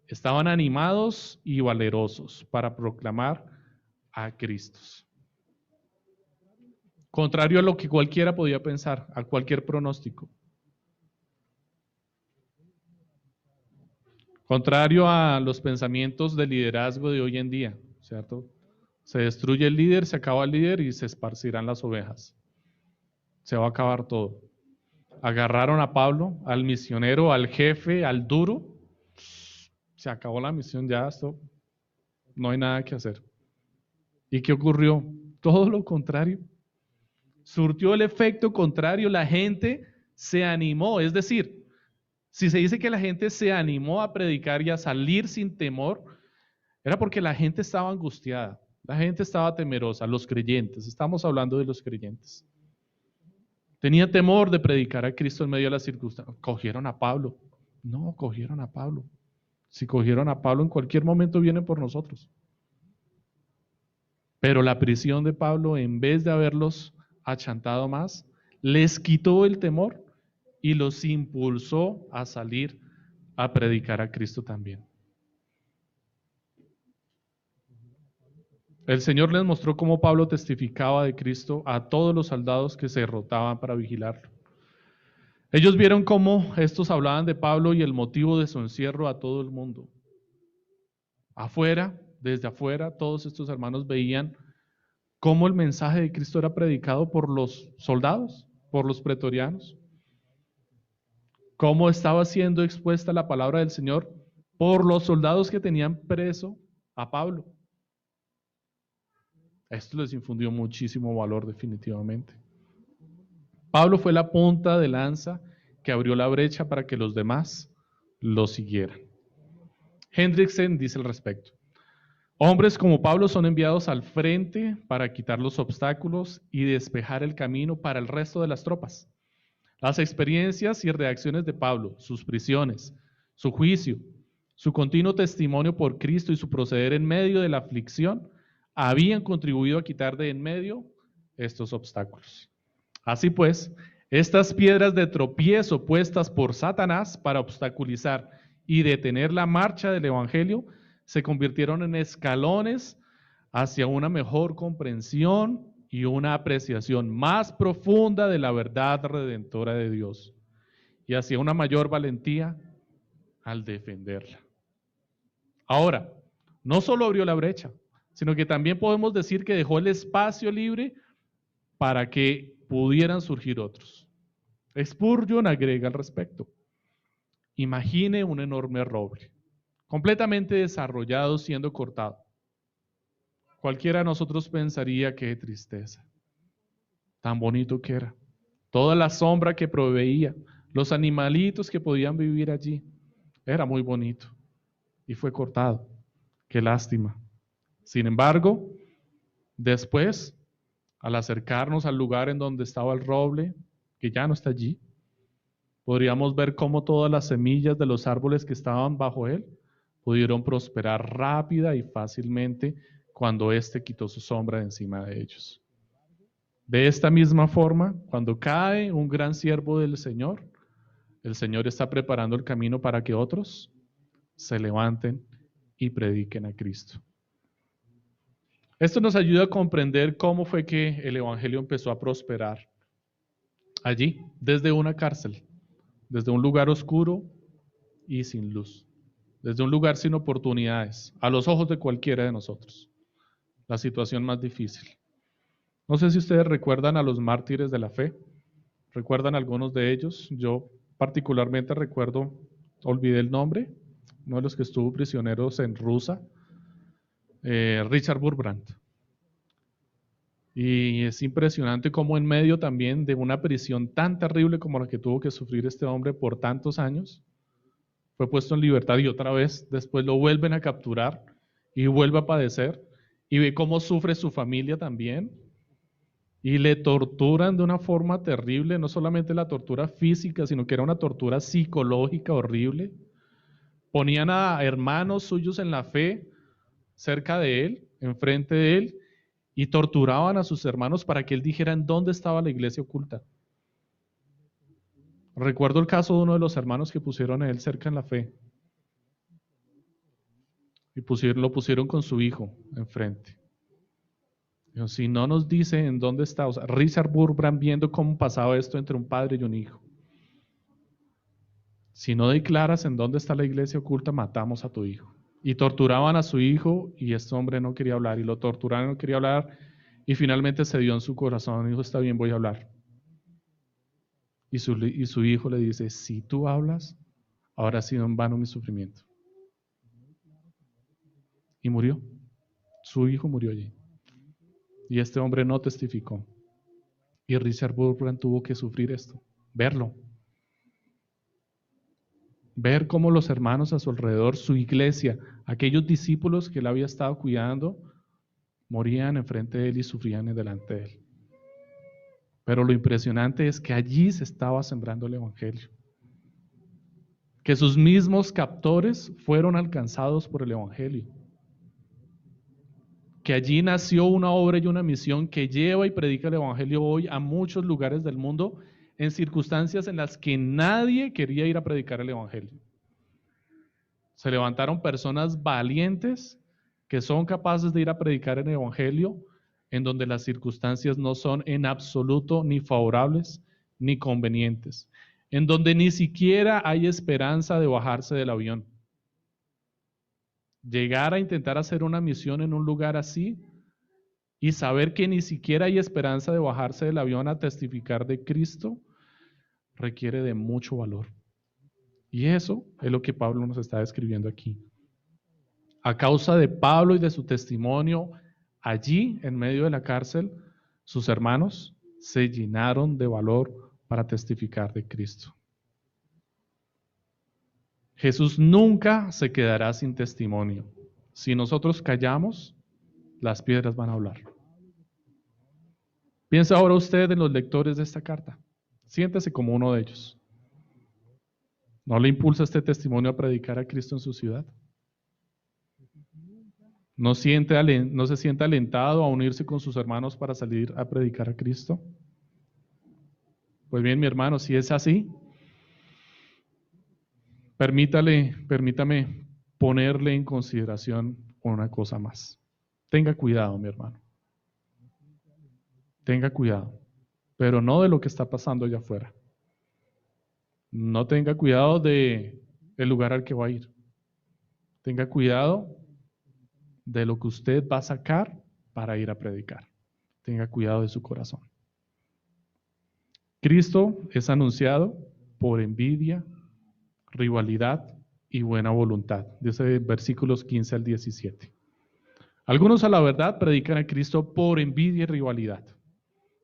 estaban animados y valerosos para proclamar a Cristo. Contrario a lo que cualquiera podía pensar, a cualquier pronóstico. Contrario a los pensamientos de liderazgo de hoy en día, ¿cierto? Se destruye el líder, se acaba el líder y se esparcirán las ovejas. Se va a acabar todo. Agarraron a Pablo, al misionero, al jefe, al duro. Se acabó la misión ya, esto, no hay nada que hacer. ¿Y qué ocurrió? Todo lo contrario. Surtió el efecto contrario, la gente se animó, es decir, si se dice que la gente se animó a predicar y a salir sin temor, era porque la gente estaba angustiada, la gente estaba temerosa, los creyentes, estamos hablando de los creyentes. Tenía temor de predicar a Cristo en medio de las circunstancias. Cogieron a Pablo. No, cogieron a Pablo. Si cogieron a Pablo, en cualquier momento vienen por nosotros. Pero la prisión de Pablo, en vez de haberlos achantado más, les quitó el temor y los impulsó a salir a predicar a Cristo también. El Señor les mostró cómo Pablo testificaba de Cristo a todos los soldados que se rotaban para vigilarlo. Ellos vieron cómo estos hablaban de Pablo y el motivo de su encierro a todo el mundo. Afuera, desde afuera, todos estos hermanos veían cómo el mensaje de Cristo era predicado por los soldados, por los pretorianos. Cómo estaba siendo expuesta la palabra del Señor por los soldados que tenían preso a Pablo. Esto les infundió muchísimo valor definitivamente. Pablo fue la punta de lanza que abrió la brecha para que los demás lo siguieran. Hendriksen dice al respecto: hombres como Pablo son enviados al frente para quitar los obstáculos y despejar el camino para el resto de las tropas. Las experiencias y reacciones de Pablo, sus prisiones, su juicio, su continuo testimonio por Cristo y su proceder en medio de la aflicción habían contribuido a quitar de en medio estos obstáculos. Así pues, estas piedras de tropiezo puestas por Satanás para obstaculizar y detener la marcha del Evangelio se convirtieron en escalones hacia una mejor comprensión y una apreciación más profunda de la verdad redentora de Dios y hacia una mayor valentía al defenderla. Ahora, no solo abrió la brecha, sino que también podemos decir que dejó el espacio libre para que pudieran surgir otros. Spurgeon agrega al respecto: imagine un enorme roble, completamente desarrollado siendo cortado. Cualquiera de nosotros pensaría: qué tristeza, tan bonito que era, toda la sombra que proveía, los animalitos que podían vivir allí, era muy bonito y fue cortado, qué lástima. Sin embargo, después, al acercarnos al lugar en donde estaba el roble, que ya no está allí, podríamos ver cómo todas las semillas de los árboles que estaban bajo él pudieron prosperar rápida y fácilmente cuando éste quitó su sombra de encima de ellos. De esta misma forma, cuando cae un gran siervo del Señor, el Señor está preparando el camino para que otros se levanten y prediquen a Cristo. Esto nos ayuda a comprender cómo fue que el Evangelio empezó a prosperar allí, desde una cárcel, desde un lugar oscuro y sin luz, desde un lugar sin oportunidades, a los ojos de cualquiera de nosotros, la situación más difícil. No sé si ustedes recuerdan a los mártires de la fe, recuerdan algunos de ellos. Yo particularmente recuerdo, olvidé el nombre, uno de los que estuvo prisioneros en Rusia, Richard Wurmbrand. Y es impresionante cómo en medio también de una prisión tan terrible como la que tuvo que sufrir este hombre por tantos años, fue puesto en libertad y otra vez después lo vuelven a capturar y vuelve a padecer y ve cómo sufre su familia también. y le torturan de una forma terrible, no solamente la tortura física, sino que era una tortura psicológica horrible. Ponían a hermanos suyos en la fe cerca de él, enfrente de él, y torturaban a sus hermanos para que él dijera en dónde estaba la iglesia oculta. Recuerdo el caso de uno de los hermanos que pusieron a él cerca en la fe y lo pusieron con su hijo enfrente. Dijo, si no nos dice en dónde está, o sea, Richard Burbrand viendo cómo pasaba esto entre un padre y un hijo. Si no declaras en dónde está la iglesia oculta, matamos a tu hijo. Y torturaban a su hijo y este hombre no quería hablar y lo torturaron, no quería hablar y finalmente se dio en su corazón y dijo, está bien, voy a hablar. Y su hijo le dice, si tú hablas, habrá sido en vano mi sufrimiento. Y murió. Su hijo murió allí. Y este hombre no testificó. Y Richard Burbrand tuvo que sufrir esto, verlo. Ver cómo los hermanos a su alrededor, su iglesia, aquellos discípulos que él había estado cuidando, morían enfrente de él y sufrían delante de él. Pero lo impresionante es que allí se estaba sembrando el evangelio. Que sus mismos captores fueron alcanzados por el evangelio. Que allí nació una obra y una misión que lleva y predica el evangelio hoy a muchos lugares del mundo en circunstancias en las que nadie quería ir a predicar el evangelio. Se levantaron personas valientes que son capaces de ir a predicar el evangelio en donde las circunstancias no son en absoluto ni favorables ni convenientes, en donde ni siquiera hay esperanza de bajarse del avión. Llegar a intentar hacer una misión en un lugar así y saber que ni siquiera hay esperanza de bajarse del avión a testificar de Cristo requiere de mucho valor. Y eso es lo que Pablo nos está describiendo aquí. A causa de Pablo y de su testimonio, allí en medio de la cárcel, sus hermanos se llenaron de valor para testificar de Cristo. Jesús nunca se quedará sin testimonio. Si nosotros callamos, las piedras van a hablar. Piensa ahora usted en los lectores de esta carta. Siéntese como uno de ellos. ¿No le impulsa este testimonio a predicar a Cristo en su ciudad? ¿No se siente alentado a unirse con sus hermanos para salir a predicar a Cristo? Pues bien, mi hermano, si es así, permítame ponerle en consideración una cosa más. Tenga cuidado, mi hermano. Tenga cuidado, pero no de lo que está pasando allá afuera. No tenga cuidado de el lugar al que va a ir. Tenga cuidado de lo que usted va a sacar para ir a predicar. Tenga cuidado de su corazón. Cristo es anunciado por envidia, rivalidad y buena voluntad. Dice versículos 15 al 17. Algunos a la verdad predican a Cristo por envidia y rivalidad,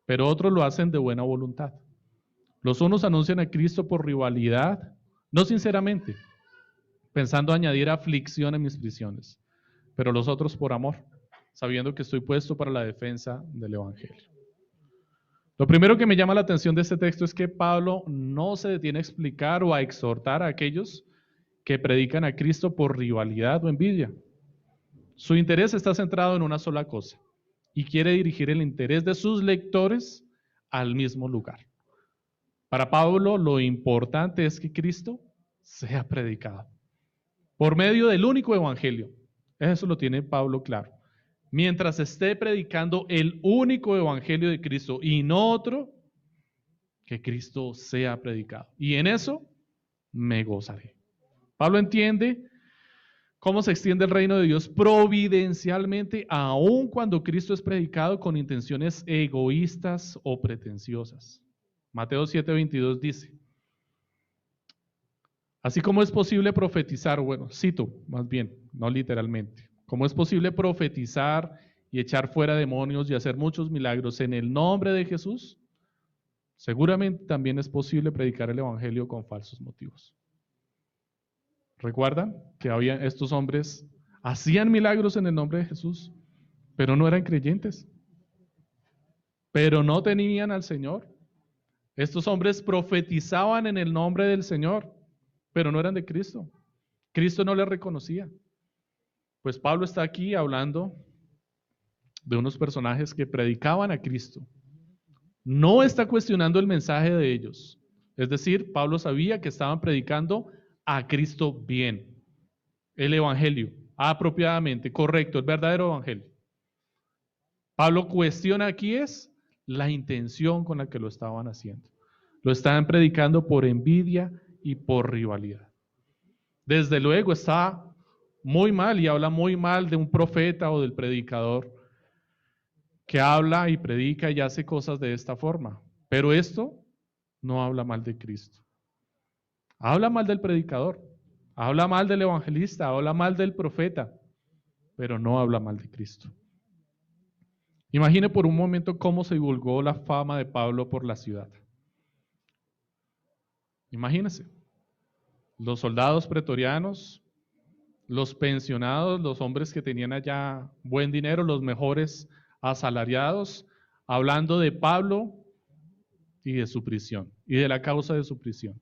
pero otros lo hacen de buena voluntad. Los unos anuncian a Cristo por rivalidad, no sinceramente, pensando añadir aflicción a mis prisiones, pero los otros por amor, sabiendo que estoy puesto para la defensa del Evangelio. Lo primero que me llama la atención de este texto es que Pablo no se detiene a explicar o a exhortar a aquellos que predican a Cristo por rivalidad o envidia. Su interés está centrado en una sola cosa y quiere dirigir el interés de sus lectores al mismo lugar. Para Pablo lo importante es que Cristo sea predicado por medio del único evangelio. Eso lo tiene Pablo claro. Mientras esté predicando el único evangelio de Cristo y no otro, que Cristo sea predicado. Y en eso me gozaré. Pablo entiende cómo se extiende el reino de Dios providencialmente, aun cuando Cristo es predicado con intenciones egoístas o pretenciosas. Mateo 7:22 dice, así como es posible profetizar, bueno, cito más bien, no literalmente, como es posible profetizar y echar fuera demonios y hacer muchos milagros en el nombre de Jesús, seguramente también es posible predicar el evangelio con falsos motivos. ¿Recuerdan que estos hombres hacían milagros en el nombre de Jesús, pero no eran creyentes? pero no tenían al Señor. Estos hombres profetizaban en el nombre del Señor, pero no eran de Cristo. Cristo no les reconocía. Pues Pablo está aquí hablando de unos personajes que predicaban a Cristo. No está cuestionando el mensaje de ellos. Es decir, Pablo sabía que estaban predicando a Cristo bien, el evangelio, apropiadamente, correcto, el verdadero evangelio. Pablo cuestiona aquí es la intención con la que lo estaban haciendo. Lo estaban predicando por envidia y por rivalidad. Desde luego está muy mal y habla muy mal de un profeta o del predicador que habla y predica y hace cosas de esta forma. Pero esto no habla mal de Cristo. Habla mal del predicador, habla mal del evangelista, habla mal del profeta, pero no habla mal de Cristo. Imagine por un momento cómo se divulgó la fama de Pablo por la ciudad. Imagínense, los soldados pretorianos, los pensionados, los hombres que tenían allá buen dinero, los mejores asalariados, hablando de Pablo y de su prisión, y de la causa de su prisión.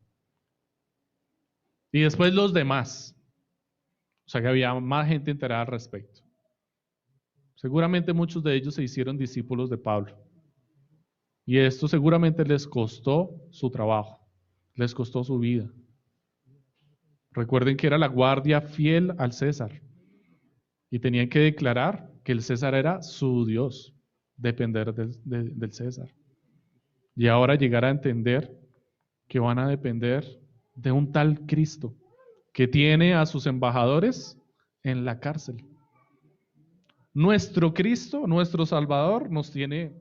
Y después los demás, o sea que había más gente enterada al respecto. Seguramente muchos de ellos se hicieron discípulos de Pablo. Y esto seguramente les costó su trabajo, les costó su vida. Recuerden que era la guardia fiel al César y tenían que declarar que el César era su Dios, depender del César. Y ahora llegar a entender que van a depender de un tal Cristo que tiene a sus embajadores en la cárcel. Nuestro Cristo, nuestro Salvador, nos tiene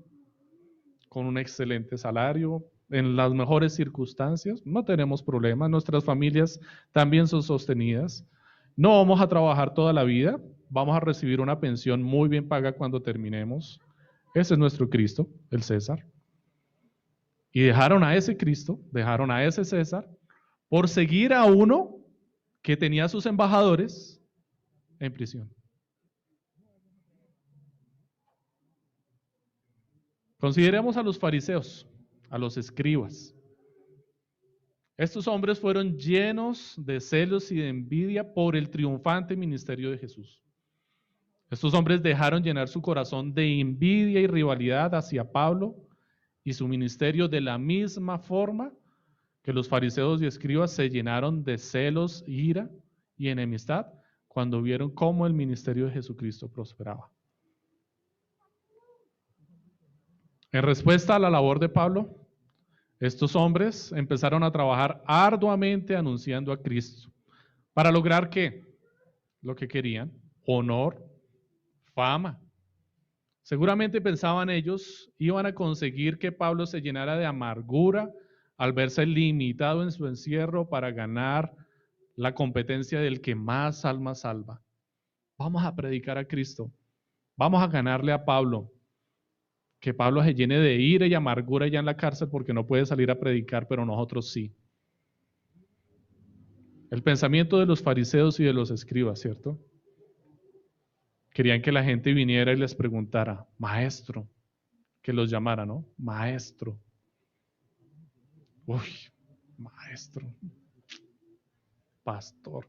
con un excelente salario, en las mejores circunstancias, no tenemos problemas, nuestras familias también son sostenidas, no vamos a trabajar toda la vida, vamos a recibir una pensión muy bien paga cuando terminemos. Ese es nuestro Cristo, el César. Y dejaron a ese Cristo, dejaron a ese César, por seguir a uno que tenía a sus embajadores en prisión. Consideremos a los fariseos, a los escribas. Estos hombres fueron llenos de celos y de envidia por el triunfante ministerio de Jesús. Estos hombres dejaron llenar su corazón de envidia y rivalidad hacia Pablo y su ministerio de la misma forma que los fariseos y escribas se llenaron de celos, ira y enemistad cuando vieron cómo el ministerio de Jesucristo prosperaba. En respuesta a la labor de Pablo, estos hombres empezaron a trabajar arduamente anunciando a Cristo. ¿Para lograr qué? Lo que querían: honor, fama. Seguramente pensaban ellos, iban a conseguir que Pablo se llenara de amargura al verse limitado en su encierro para ganar la competencia del que más almas salva. Vamos a predicar a Cristo. Vamos a ganarle a Pablo. Que Pablo se llene de ira y amargura ya en la cárcel porque no puede salir a predicar, pero nosotros sí. El pensamiento de los fariseos y de los escribas, ¿cierto? Querían que la gente viniera y les preguntara: maestro, que los llamara, ¿no? Maestro. Uy, maestro. Pastor.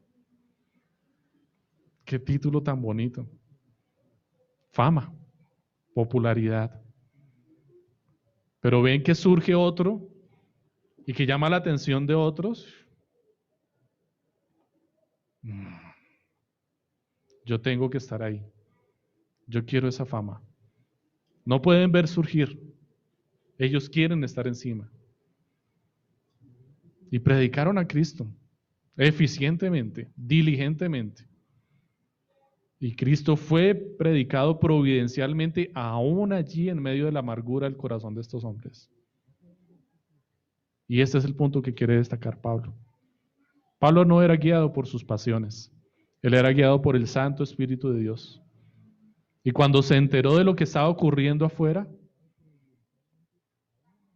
Qué título tan bonito. Fama, popularidad. Pero ven que surge otro y que llama la atención de otros. Yo tengo que estar ahí. Yo quiero esa fama. No pueden ver surgir. Ellos quieren estar encima. Y predicaron a Cristo eficientemente, diligentemente. Y Cristo fue predicado providencialmente aún allí en medio de la amargura del corazón de estos hombres. Y este es el punto que quiere destacar Pablo. Pablo no era guiado por sus pasiones. Él era guiado por el Santo Espíritu de Dios. Y cuando se enteró de lo que estaba ocurriendo afuera,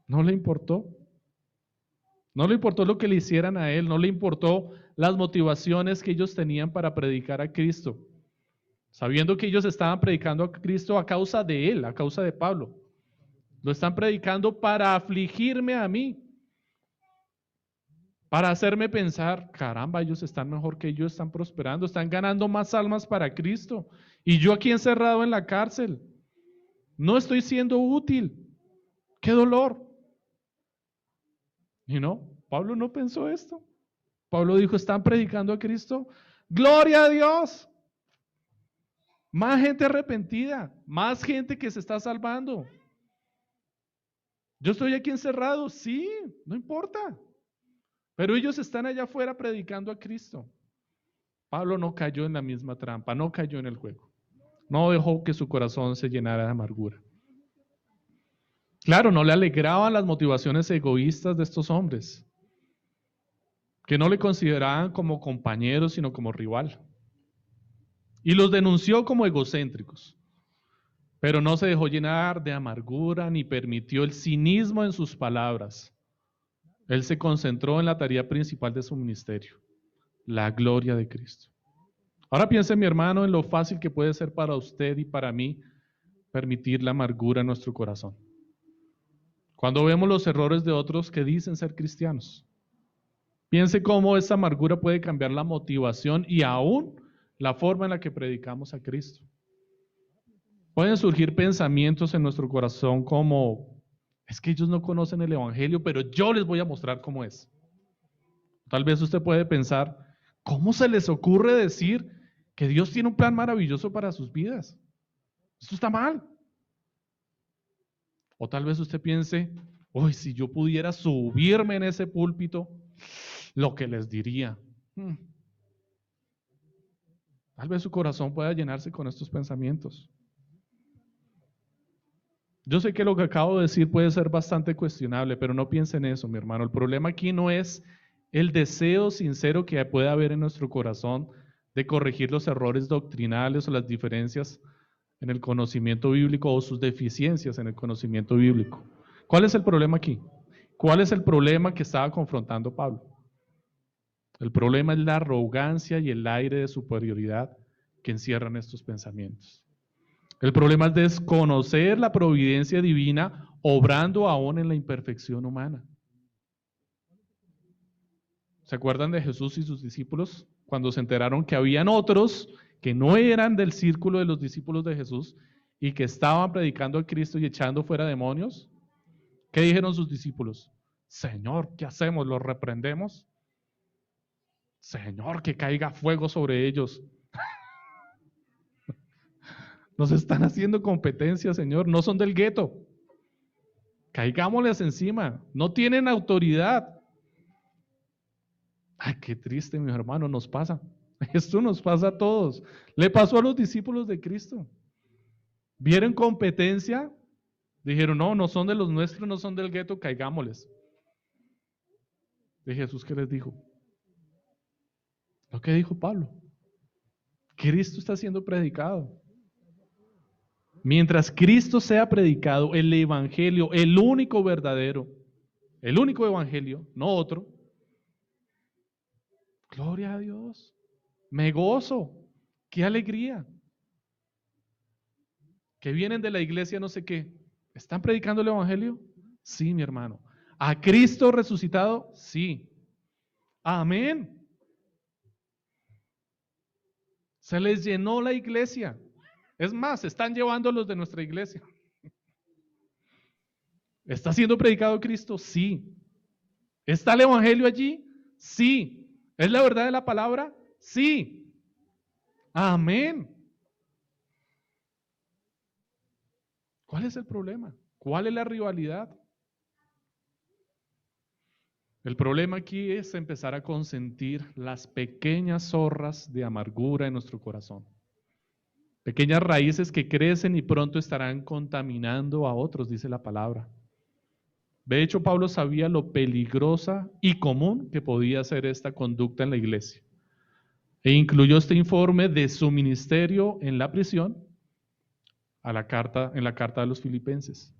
no le importó. No le importó lo que le hicieran a él, no le importó las motivaciones que ellos tenían para predicar a Cristo, sabiendo que ellos estaban predicando a Cristo a causa de él, a causa de Pablo. Lo están predicando para afligirme a mí, para hacerme pensar, caramba, ellos están mejor que yo, están prosperando, están ganando más almas para Cristo. Y yo aquí encerrado en la cárcel, no estoy siendo útil. ¡Qué dolor! Y no, Pablo no pensó esto. Pablo dijo, están predicando a Cristo. ¡Gloria a Dios! Más gente arrepentida, más gente que se está salvando. Yo estoy aquí encerrado, sí, no importa. Pero ellos están allá afuera predicando a Cristo. Pablo no cayó en la misma trampa, no cayó en el juego. No dejó que su corazón se llenara de amargura. Claro, no le alegraban las motivaciones egoístas de estos hombres, que no le consideraban como compañeros, sino como rival. Y los denunció como egocéntricos. Pero no se dejó llenar de amargura ni permitió el cinismo en sus palabras. Él se concentró en la tarea principal de su ministerio, la gloria de Cristo. Ahora piense, mi hermano, en lo fácil que puede ser para usted y para mí permitir la amargura en nuestro corazón. Cuando vemos los errores de otros que dicen ser cristianos, piense cómo esa amargura puede cambiar la motivación y aún la forma en la que predicamos a Cristo. Pueden surgir pensamientos en nuestro corazón como, es que ellos no conocen el Evangelio, pero yo les voy a mostrar cómo es. Tal vez usted puede pensar, ¿cómo se les ocurre decir que Dios tiene un plan maravilloso para sus vidas? Esto está mal. O tal vez usted piense, uy, si yo pudiera subirme en ese púlpito, lo que les diría. Tal vez su corazón pueda llenarse con estos pensamientos. Yo sé que lo que acabo de decir puede ser bastante cuestionable, pero no piense en eso, mi hermano. El problema aquí no es el deseo sincero que puede haber en nuestro corazón de corregir los errores doctrinales o las diferencias en el conocimiento bíblico o sus deficiencias en el conocimiento bíblico. ¿Cuál es el problema aquí? ¿Cuál es el problema que estaba confrontando Pablo? El problema es la arrogancia y el aire de superioridad que encierran estos pensamientos. El problema es desconocer la providencia divina obrando aún en la imperfección humana. ¿Se acuerdan de Jesús y sus discípulos cuando se enteraron que habían otros que no eran del círculo de los discípulos de Jesús y que estaban predicando a Cristo y echando fuera demonios? ¿Qué dijeron sus discípulos? Señor, ¿qué hacemos? ¿Los reprendemos? Señor, que caiga fuego sobre ellos. Nos están haciendo competencia, Señor. No son del gueto. Caigámosles encima. No tienen autoridad. Ay, qué triste, mi hermano, nos pasa. Esto nos pasa a todos. Le pasó a los discípulos de Cristo. ¿Vieron competencia? Dijeron, no, no son de los nuestros, no son del gueto, caigámosles. De Jesús, ¿qué les dijo? Lo que dijo Pablo. Cristo está siendo predicado. Mientras Cristo sea predicado, el evangelio, el único verdadero, el único evangelio, no otro. Gloria a Dios. Me gozo. Qué alegría. Que vienen de la iglesia no sé qué. ¿Están predicando el evangelio? Sí, mi hermano. ¿A Cristo resucitado? Sí. Amén. Se les llenó la iglesia. Es más, están llevando los de nuestra iglesia. ¿Está siendo predicado Cristo? Sí. ¿Está el evangelio allí? Sí. ¿Es la verdad de la palabra? Sí. Amén. ¿Cuál es el problema? ¿Cuál es la rivalidad? El problema aquí es empezar a consentir las pequeñas zorras de amargura en nuestro corazón. Pequeñas raíces que crecen y pronto estarán contaminando a otros, dice la palabra. De hecho, Pablo sabía lo peligrosa y común que podía ser esta conducta en la iglesia. E incluyó este informe de su ministerio en la prisión en la carta de los Filipenses,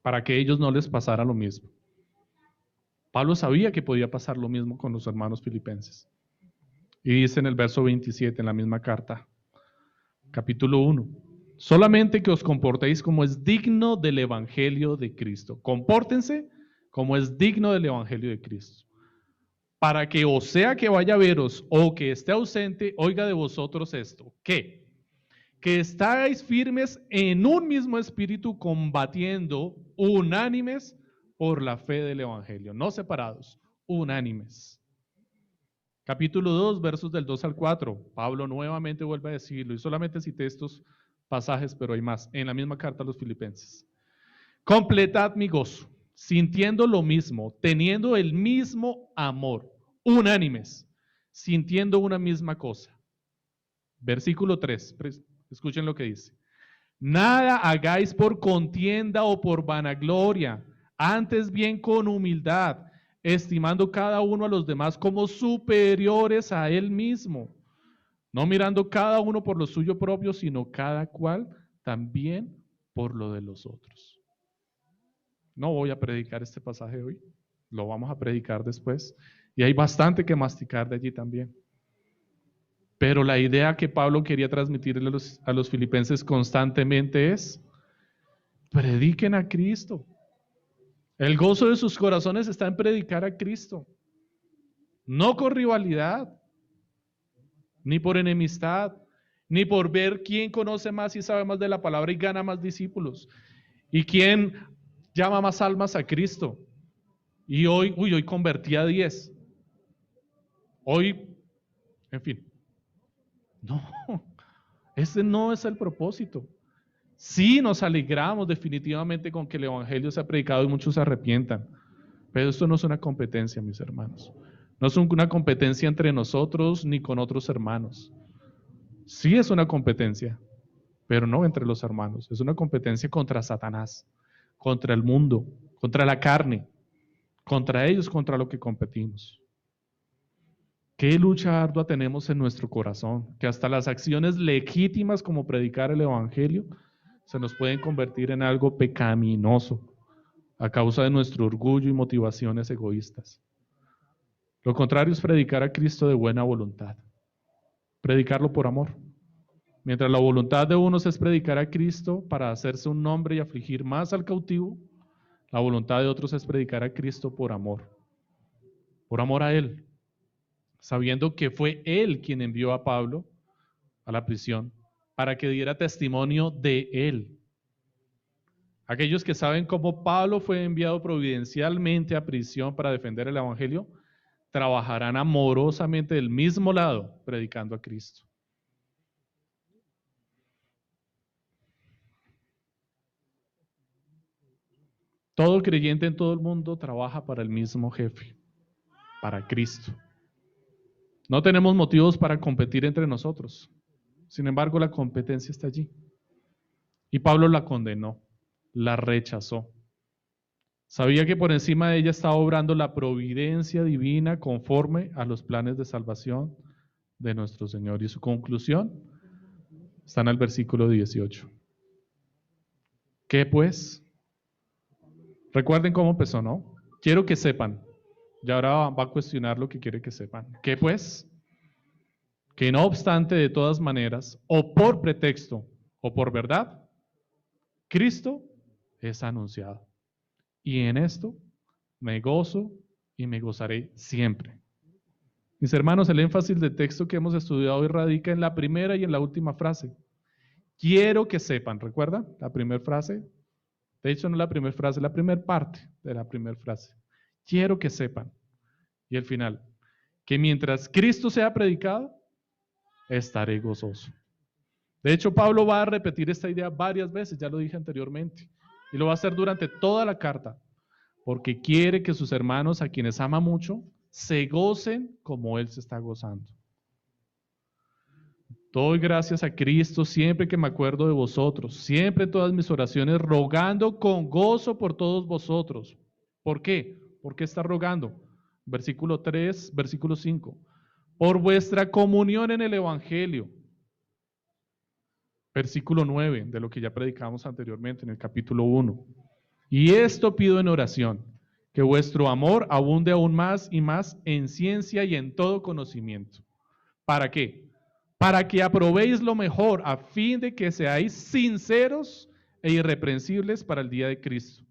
para que ellos no les pasara lo mismo. Pablo sabía que podía pasar lo mismo con los hermanos filipenses. Y dice en el verso 27, en la misma carta, capítulo 1, Solamente que os comportéis como es digno del Evangelio de Cristo. Compórtense como es digno del Evangelio de Cristo. Para que o sea que vaya a veros o que esté ausente, oiga de vosotros esto. ¿Qué? Que estáis firmes en un mismo espíritu, combatiendo unánimes por la fe del Evangelio. No separados, unánimes. Capítulo 2, versos del 2 al 4. Pablo nuevamente vuelve a decirlo, y solamente cité estos pasajes, pero hay más, en la misma carta a los Filipenses. Completad mi gozo, sintiendo lo mismo, teniendo el mismo amor, unánimes, sintiendo una misma cosa. Versículo 3, escuchen lo que dice. Nada hagáis por contienda o por vanagloria, antes bien con humildad, estimando cada uno a los demás como superiores a él mismo, no mirando cada uno por lo suyo propio, sino cada cual también por lo de los otros. No voy a predicar este pasaje hoy, lo vamos a predicar después, y hay bastante que masticar de allí también. Pero la idea que Pablo quería transmitirle a los filipenses constantemente es: prediquen a Cristo. El gozo de sus corazones está en predicar a Cristo. No con rivalidad, ni por enemistad, ni por ver quién conoce más y sabe más de la palabra y gana más discípulos. Y quién llama más almas a Cristo. Y hoy convertí a 10. Hoy, en fin. No, ese no es el propósito. Sí, nos alegramos definitivamente con que el Evangelio sea predicado y muchos se arrepientan, pero esto no es una competencia, mis hermanos. No es una competencia entre nosotros ni con otros hermanos. Sí es una competencia, pero no entre los hermanos. Es una competencia contra Satanás, contra el mundo, contra la carne, contra ellos, contra lo que competimos. ¿Qué lucha ardua tenemos en nuestro corazón? Que hasta las acciones legítimas como predicar el Evangelio se nos pueden convertir en algo pecaminoso a causa de nuestro orgullo y motivaciones egoístas. Lo contrario es predicar a Cristo de buena voluntad, predicarlo por amor. Mientras la voluntad de unos es predicar a Cristo para hacerse un nombre y afligir más al cautivo, la voluntad de otros es predicar a Cristo por amor a Él, sabiendo que fue Él quien envió a Pablo a la prisión para que diera testimonio de Él. Aquellos que saben cómo Pablo fue enviado providencialmente a prisión para defender el Evangelio, trabajarán amorosamente del mismo lado, predicando a Cristo. Todo creyente en todo el mundo trabaja para el mismo jefe, para Cristo. No tenemos motivos para competir entre nosotros. Sin embargo, la competencia está allí. Y Pablo la condenó, la rechazó. Sabía que por encima de ella estaba obrando la providencia divina conforme a los planes de salvación de nuestro Señor. Y su conclusión está en el versículo 18. ¿Qué pues? Recuerden cómo empezó, ¿no? Quiero que sepan. Y ahora va a cuestionar lo que quiere que sepan. ¿Qué pues? Que no obstante, de todas maneras, o por pretexto o por verdad, Cristo es anunciado. Y en esto me gozo y me gozaré siempre. Mis hermanos, el énfasis del texto que hemos estudiado hoy radica en la primera y en la última frase. Quiero que sepan, ¿recuerdan? La primera frase. De hecho, no la primera frase, la primera parte de la primera frase. Quiero que sepan. Y el final, que mientras Cristo sea predicado, estaré gozoso. De hecho, Pablo va a repetir esta idea varias veces, ya lo dije anteriormente, y lo va a hacer durante toda la carta, porque quiere que sus hermanos, a quienes ama mucho, se gocen como Él se está gozando. Doy gracias a Cristo siempre que me acuerdo de vosotros, siempre en todas mis oraciones, rogando con gozo por todos vosotros. ¿Por qué? ¿Por qué está rogando? Versículo 3, versículo 5. Por vuestra comunión en el Evangelio. Versículo 9, de lo que ya predicamos anteriormente en el capítulo 1. Y esto pido en oración, que vuestro amor abunde aún más y más en ciencia y en todo conocimiento. ¿Para qué? para que aprobéis lo mejor, a fin de que seáis sinceros e irreprensibles para el día de Cristo,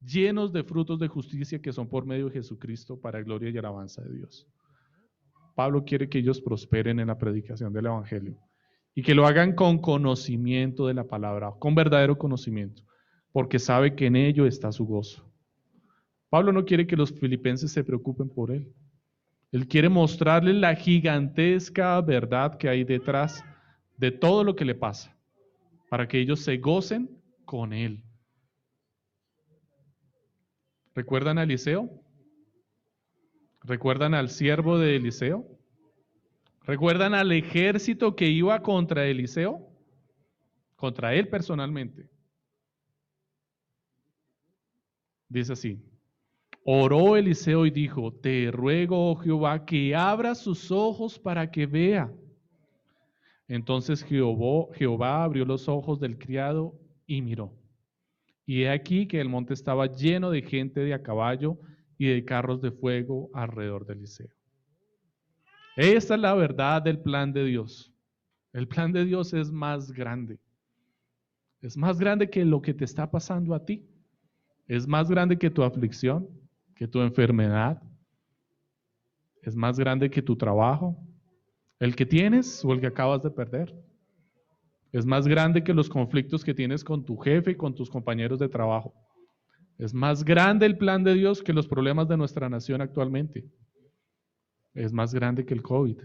llenos de frutos de justicia que son por medio de Jesucristo para gloria y alabanza de Dios. Pablo quiere que ellos prosperen en la predicación del Evangelio y que lo hagan con conocimiento de la palabra, con verdadero conocimiento, porque sabe que en ello está su gozo. Pablo no quiere que los filipenses se preocupen por él. Él quiere mostrarles la gigantesca verdad que hay detrás de todo lo que le pasa, para que ellos se gocen con él. ¿Recuerdan a Eliseo? ¿Recuerdan al siervo de Eliseo? ¿Recuerdan al ejército que iba contra Eliseo? Contra él personalmente. Dice así: oró Eliseo y dijo: te ruego, oh Jehová, que abra sus ojos para que vea. Entonces Jehová abrió los ojos del criado y miró. Y he aquí que el monte estaba lleno de gente de a caballo y de carros de fuego alrededor de Eliseo. Esta es la verdad del plan de Dios. El plan de Dios es más grande. Es más grande que lo que te está pasando a ti. Es más grande que tu aflicción, que tu enfermedad. Es más grande que tu trabajo, el que tienes o el que acabas de perder. Es más grande que los conflictos que tienes con tu jefe y con tus compañeros de trabajo. Es más grande el plan de Dios que los problemas de nuestra nación actualmente. Es más grande que el COVID.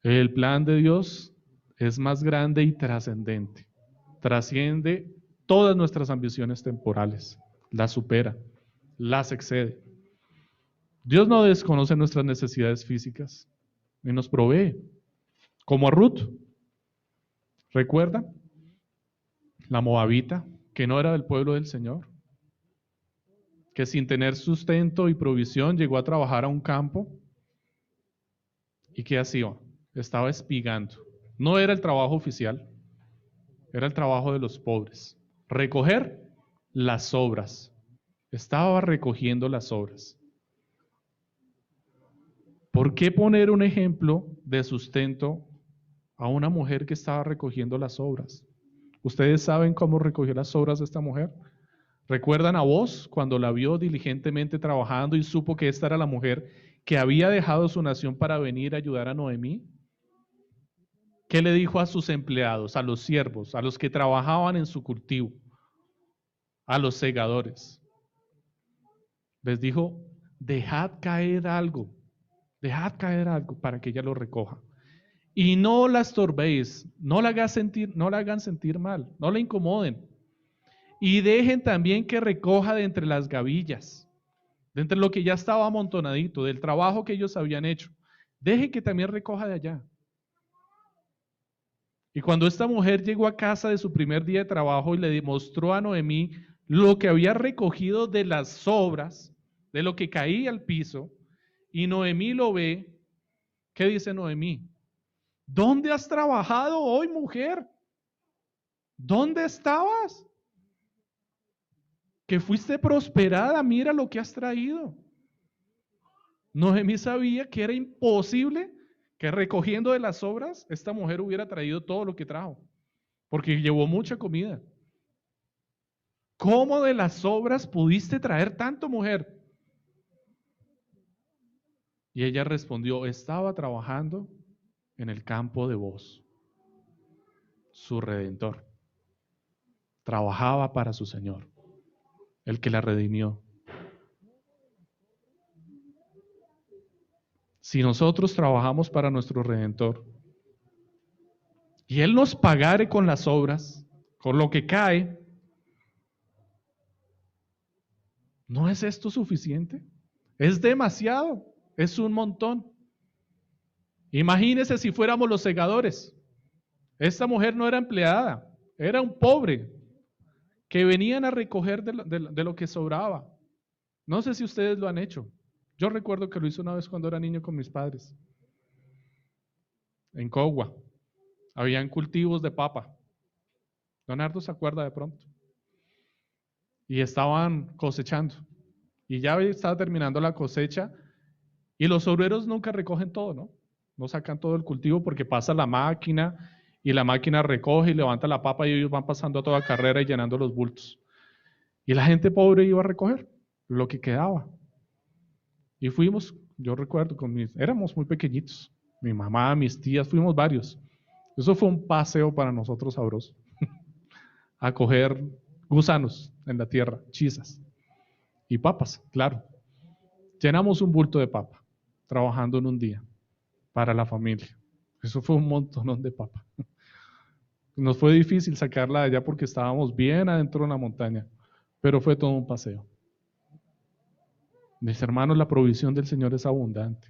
El plan de Dios es más grande y trascendente. Trasciende todas nuestras ambiciones temporales. Las supera, las excede. Dios no desconoce nuestras necesidades físicas y nos provee. Como a Ruth. ¿Recuerda? La moabita, que no era del pueblo del Señor, que sin tener sustento y provisión llegó a trabajar a un campo. ¿Y qué hacía? Estaba espigando. No era el trabajo oficial, era el trabajo de los pobres. Recoger las sobras. Estaba recogiendo las sobras. ¿Por qué poner un ejemplo de sustento a una mujer que estaba recogiendo las sobras? ¿Ustedes saben cómo recogió las sobras de esta mujer? ¿Recuerdan a Booz cuando la vio diligentemente trabajando y supo que esta era la mujer que había dejado su nación para venir a ayudar a Noemí? ¿Qué le dijo a sus empleados, a los siervos, a los que trabajaban en su cultivo, a los segadores? Les dijo: dejad caer algo para que ella lo recoja. Y no la estorbéis, no la hagan sentir mal, no la incomoden. Y dejen también que recoja de entre las gavillas, de entre lo que ya estaba amontonadito, del trabajo que ellos habían hecho. Dejen que también recoja de allá. Y cuando esta mujer llegó a casa de su primer día de trabajo y le demostró a Noemí lo que había recogido de las sobras, de lo que caía al piso, y Noemí lo ve, ¿qué dice Noemí? ¿Dónde has trabajado hoy, mujer? ¿Dónde estabas? Que fuiste prosperada, mira lo que has traído. Noemí sabía que era imposible que recogiendo de las sobras esta mujer hubiera traído todo lo que trajo, porque llevó mucha comida. ¿Cómo de las sobras pudiste traer tanto, mujer? Y ella respondió: estaba trabajando en el campo de Booz, su redentor. Trabajaba para su Señor, el que la redimió. Si nosotros trabajamos para nuestro Redentor y Él nos pagare con las obras, con lo que cae, ¿no es esto suficiente? Es demasiado, es un montón. Imagínense si fuéramos los segadores. Esta mujer no era empleada, era un pobre que venían a recoger de lo que sobraba. No sé si ustedes lo han hecho. Yo recuerdo que lo hice una vez cuando era niño con mis padres. En Cogua. Habían cultivos de papa. Leonardo se acuerda de pronto. Y estaban cosechando. Y ya estaba terminando la cosecha. Y los obreros nunca recogen todo, ¿no? no sacan todo el cultivo porque pasa la máquina y la máquina recoge y levanta la papa y ellos van pasando a toda carrera y llenando los bultos. Y la gente pobre iba a recoger lo que quedaba. Y fuimos, yo recuerdo, éramos muy pequeñitos, mi mamá, mis tías, fuimos varios. Eso fue un paseo para nosotros sabroso, a coger gusanos en la tierra, chisas y papas, claro. Llenamos un bulto de papa, trabajando en un día para la familia. Eso fue un montón de papa. Nos fue difícil sacarla de allá porque estábamos bien adentro de la montaña, pero fue todo un paseo. Mis hermanos, la provisión del Señor es abundante.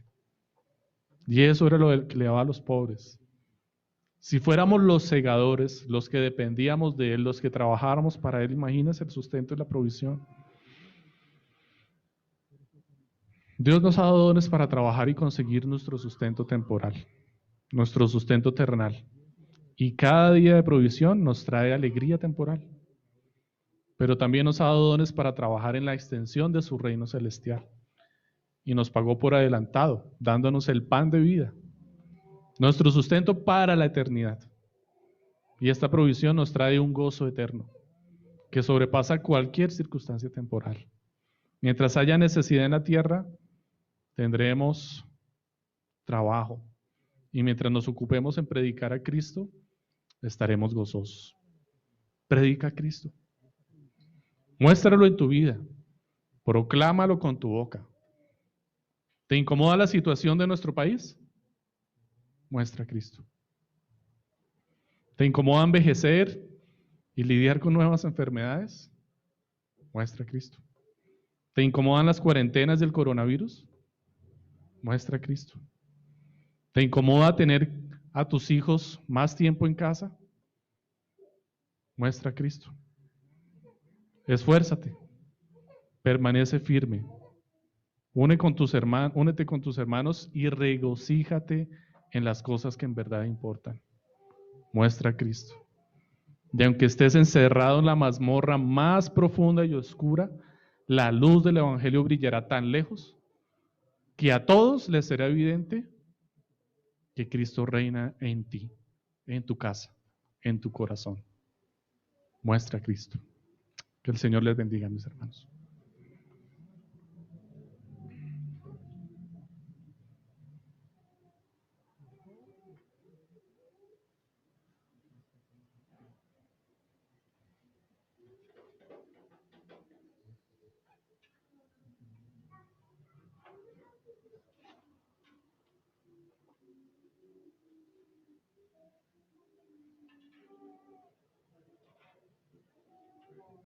Y eso era lo que le daba a los pobres. Si fuéramos los segadores, los que dependíamos de Él, los que trabajáramos para Él, imagínense el sustento y la provisión. Dios nos ha dado dones para trabajar y conseguir nuestro sustento temporal, nuestro sustento terrenal. Y cada día de provisión nos trae alegría temporal. Pero también nos ha dado dones para trabajar en la extensión de su reino celestial. Y nos pagó por adelantado, dándonos el pan de vida, nuestro sustento para la eternidad. Y esta provisión nos trae un gozo eterno, que sobrepasa cualquier circunstancia temporal. Mientras haya necesidad en la tierra, tendremos trabajo. Y mientras nos ocupemos en predicar a Cristo, estaremos gozosos. Predica a Cristo. Muéstralo en tu vida. Proclámalo con tu boca. ¿Te incomoda la situación de nuestro país? Muestra a Cristo. ¿Te incomoda envejecer y lidiar con nuevas enfermedades? Muestra a Cristo. ¿Te incomodan las cuarentenas del coronavirus? Muestra a Cristo. ¿Te incomoda tener a tus hijos más tiempo en casa? Muestra a Cristo. Esfuérzate. Permanece firme. Únete con tus hermanos y regocíjate en las cosas que en verdad importan. Muestra a Cristo. Y aunque estés encerrado en la mazmorra más profunda y oscura, la luz del Evangelio brillará tan lejos que a todos les será evidente que Cristo reina en ti, en tu casa, en tu corazón. Muestra a Cristo. Que el Señor les bendiga, mis hermanos.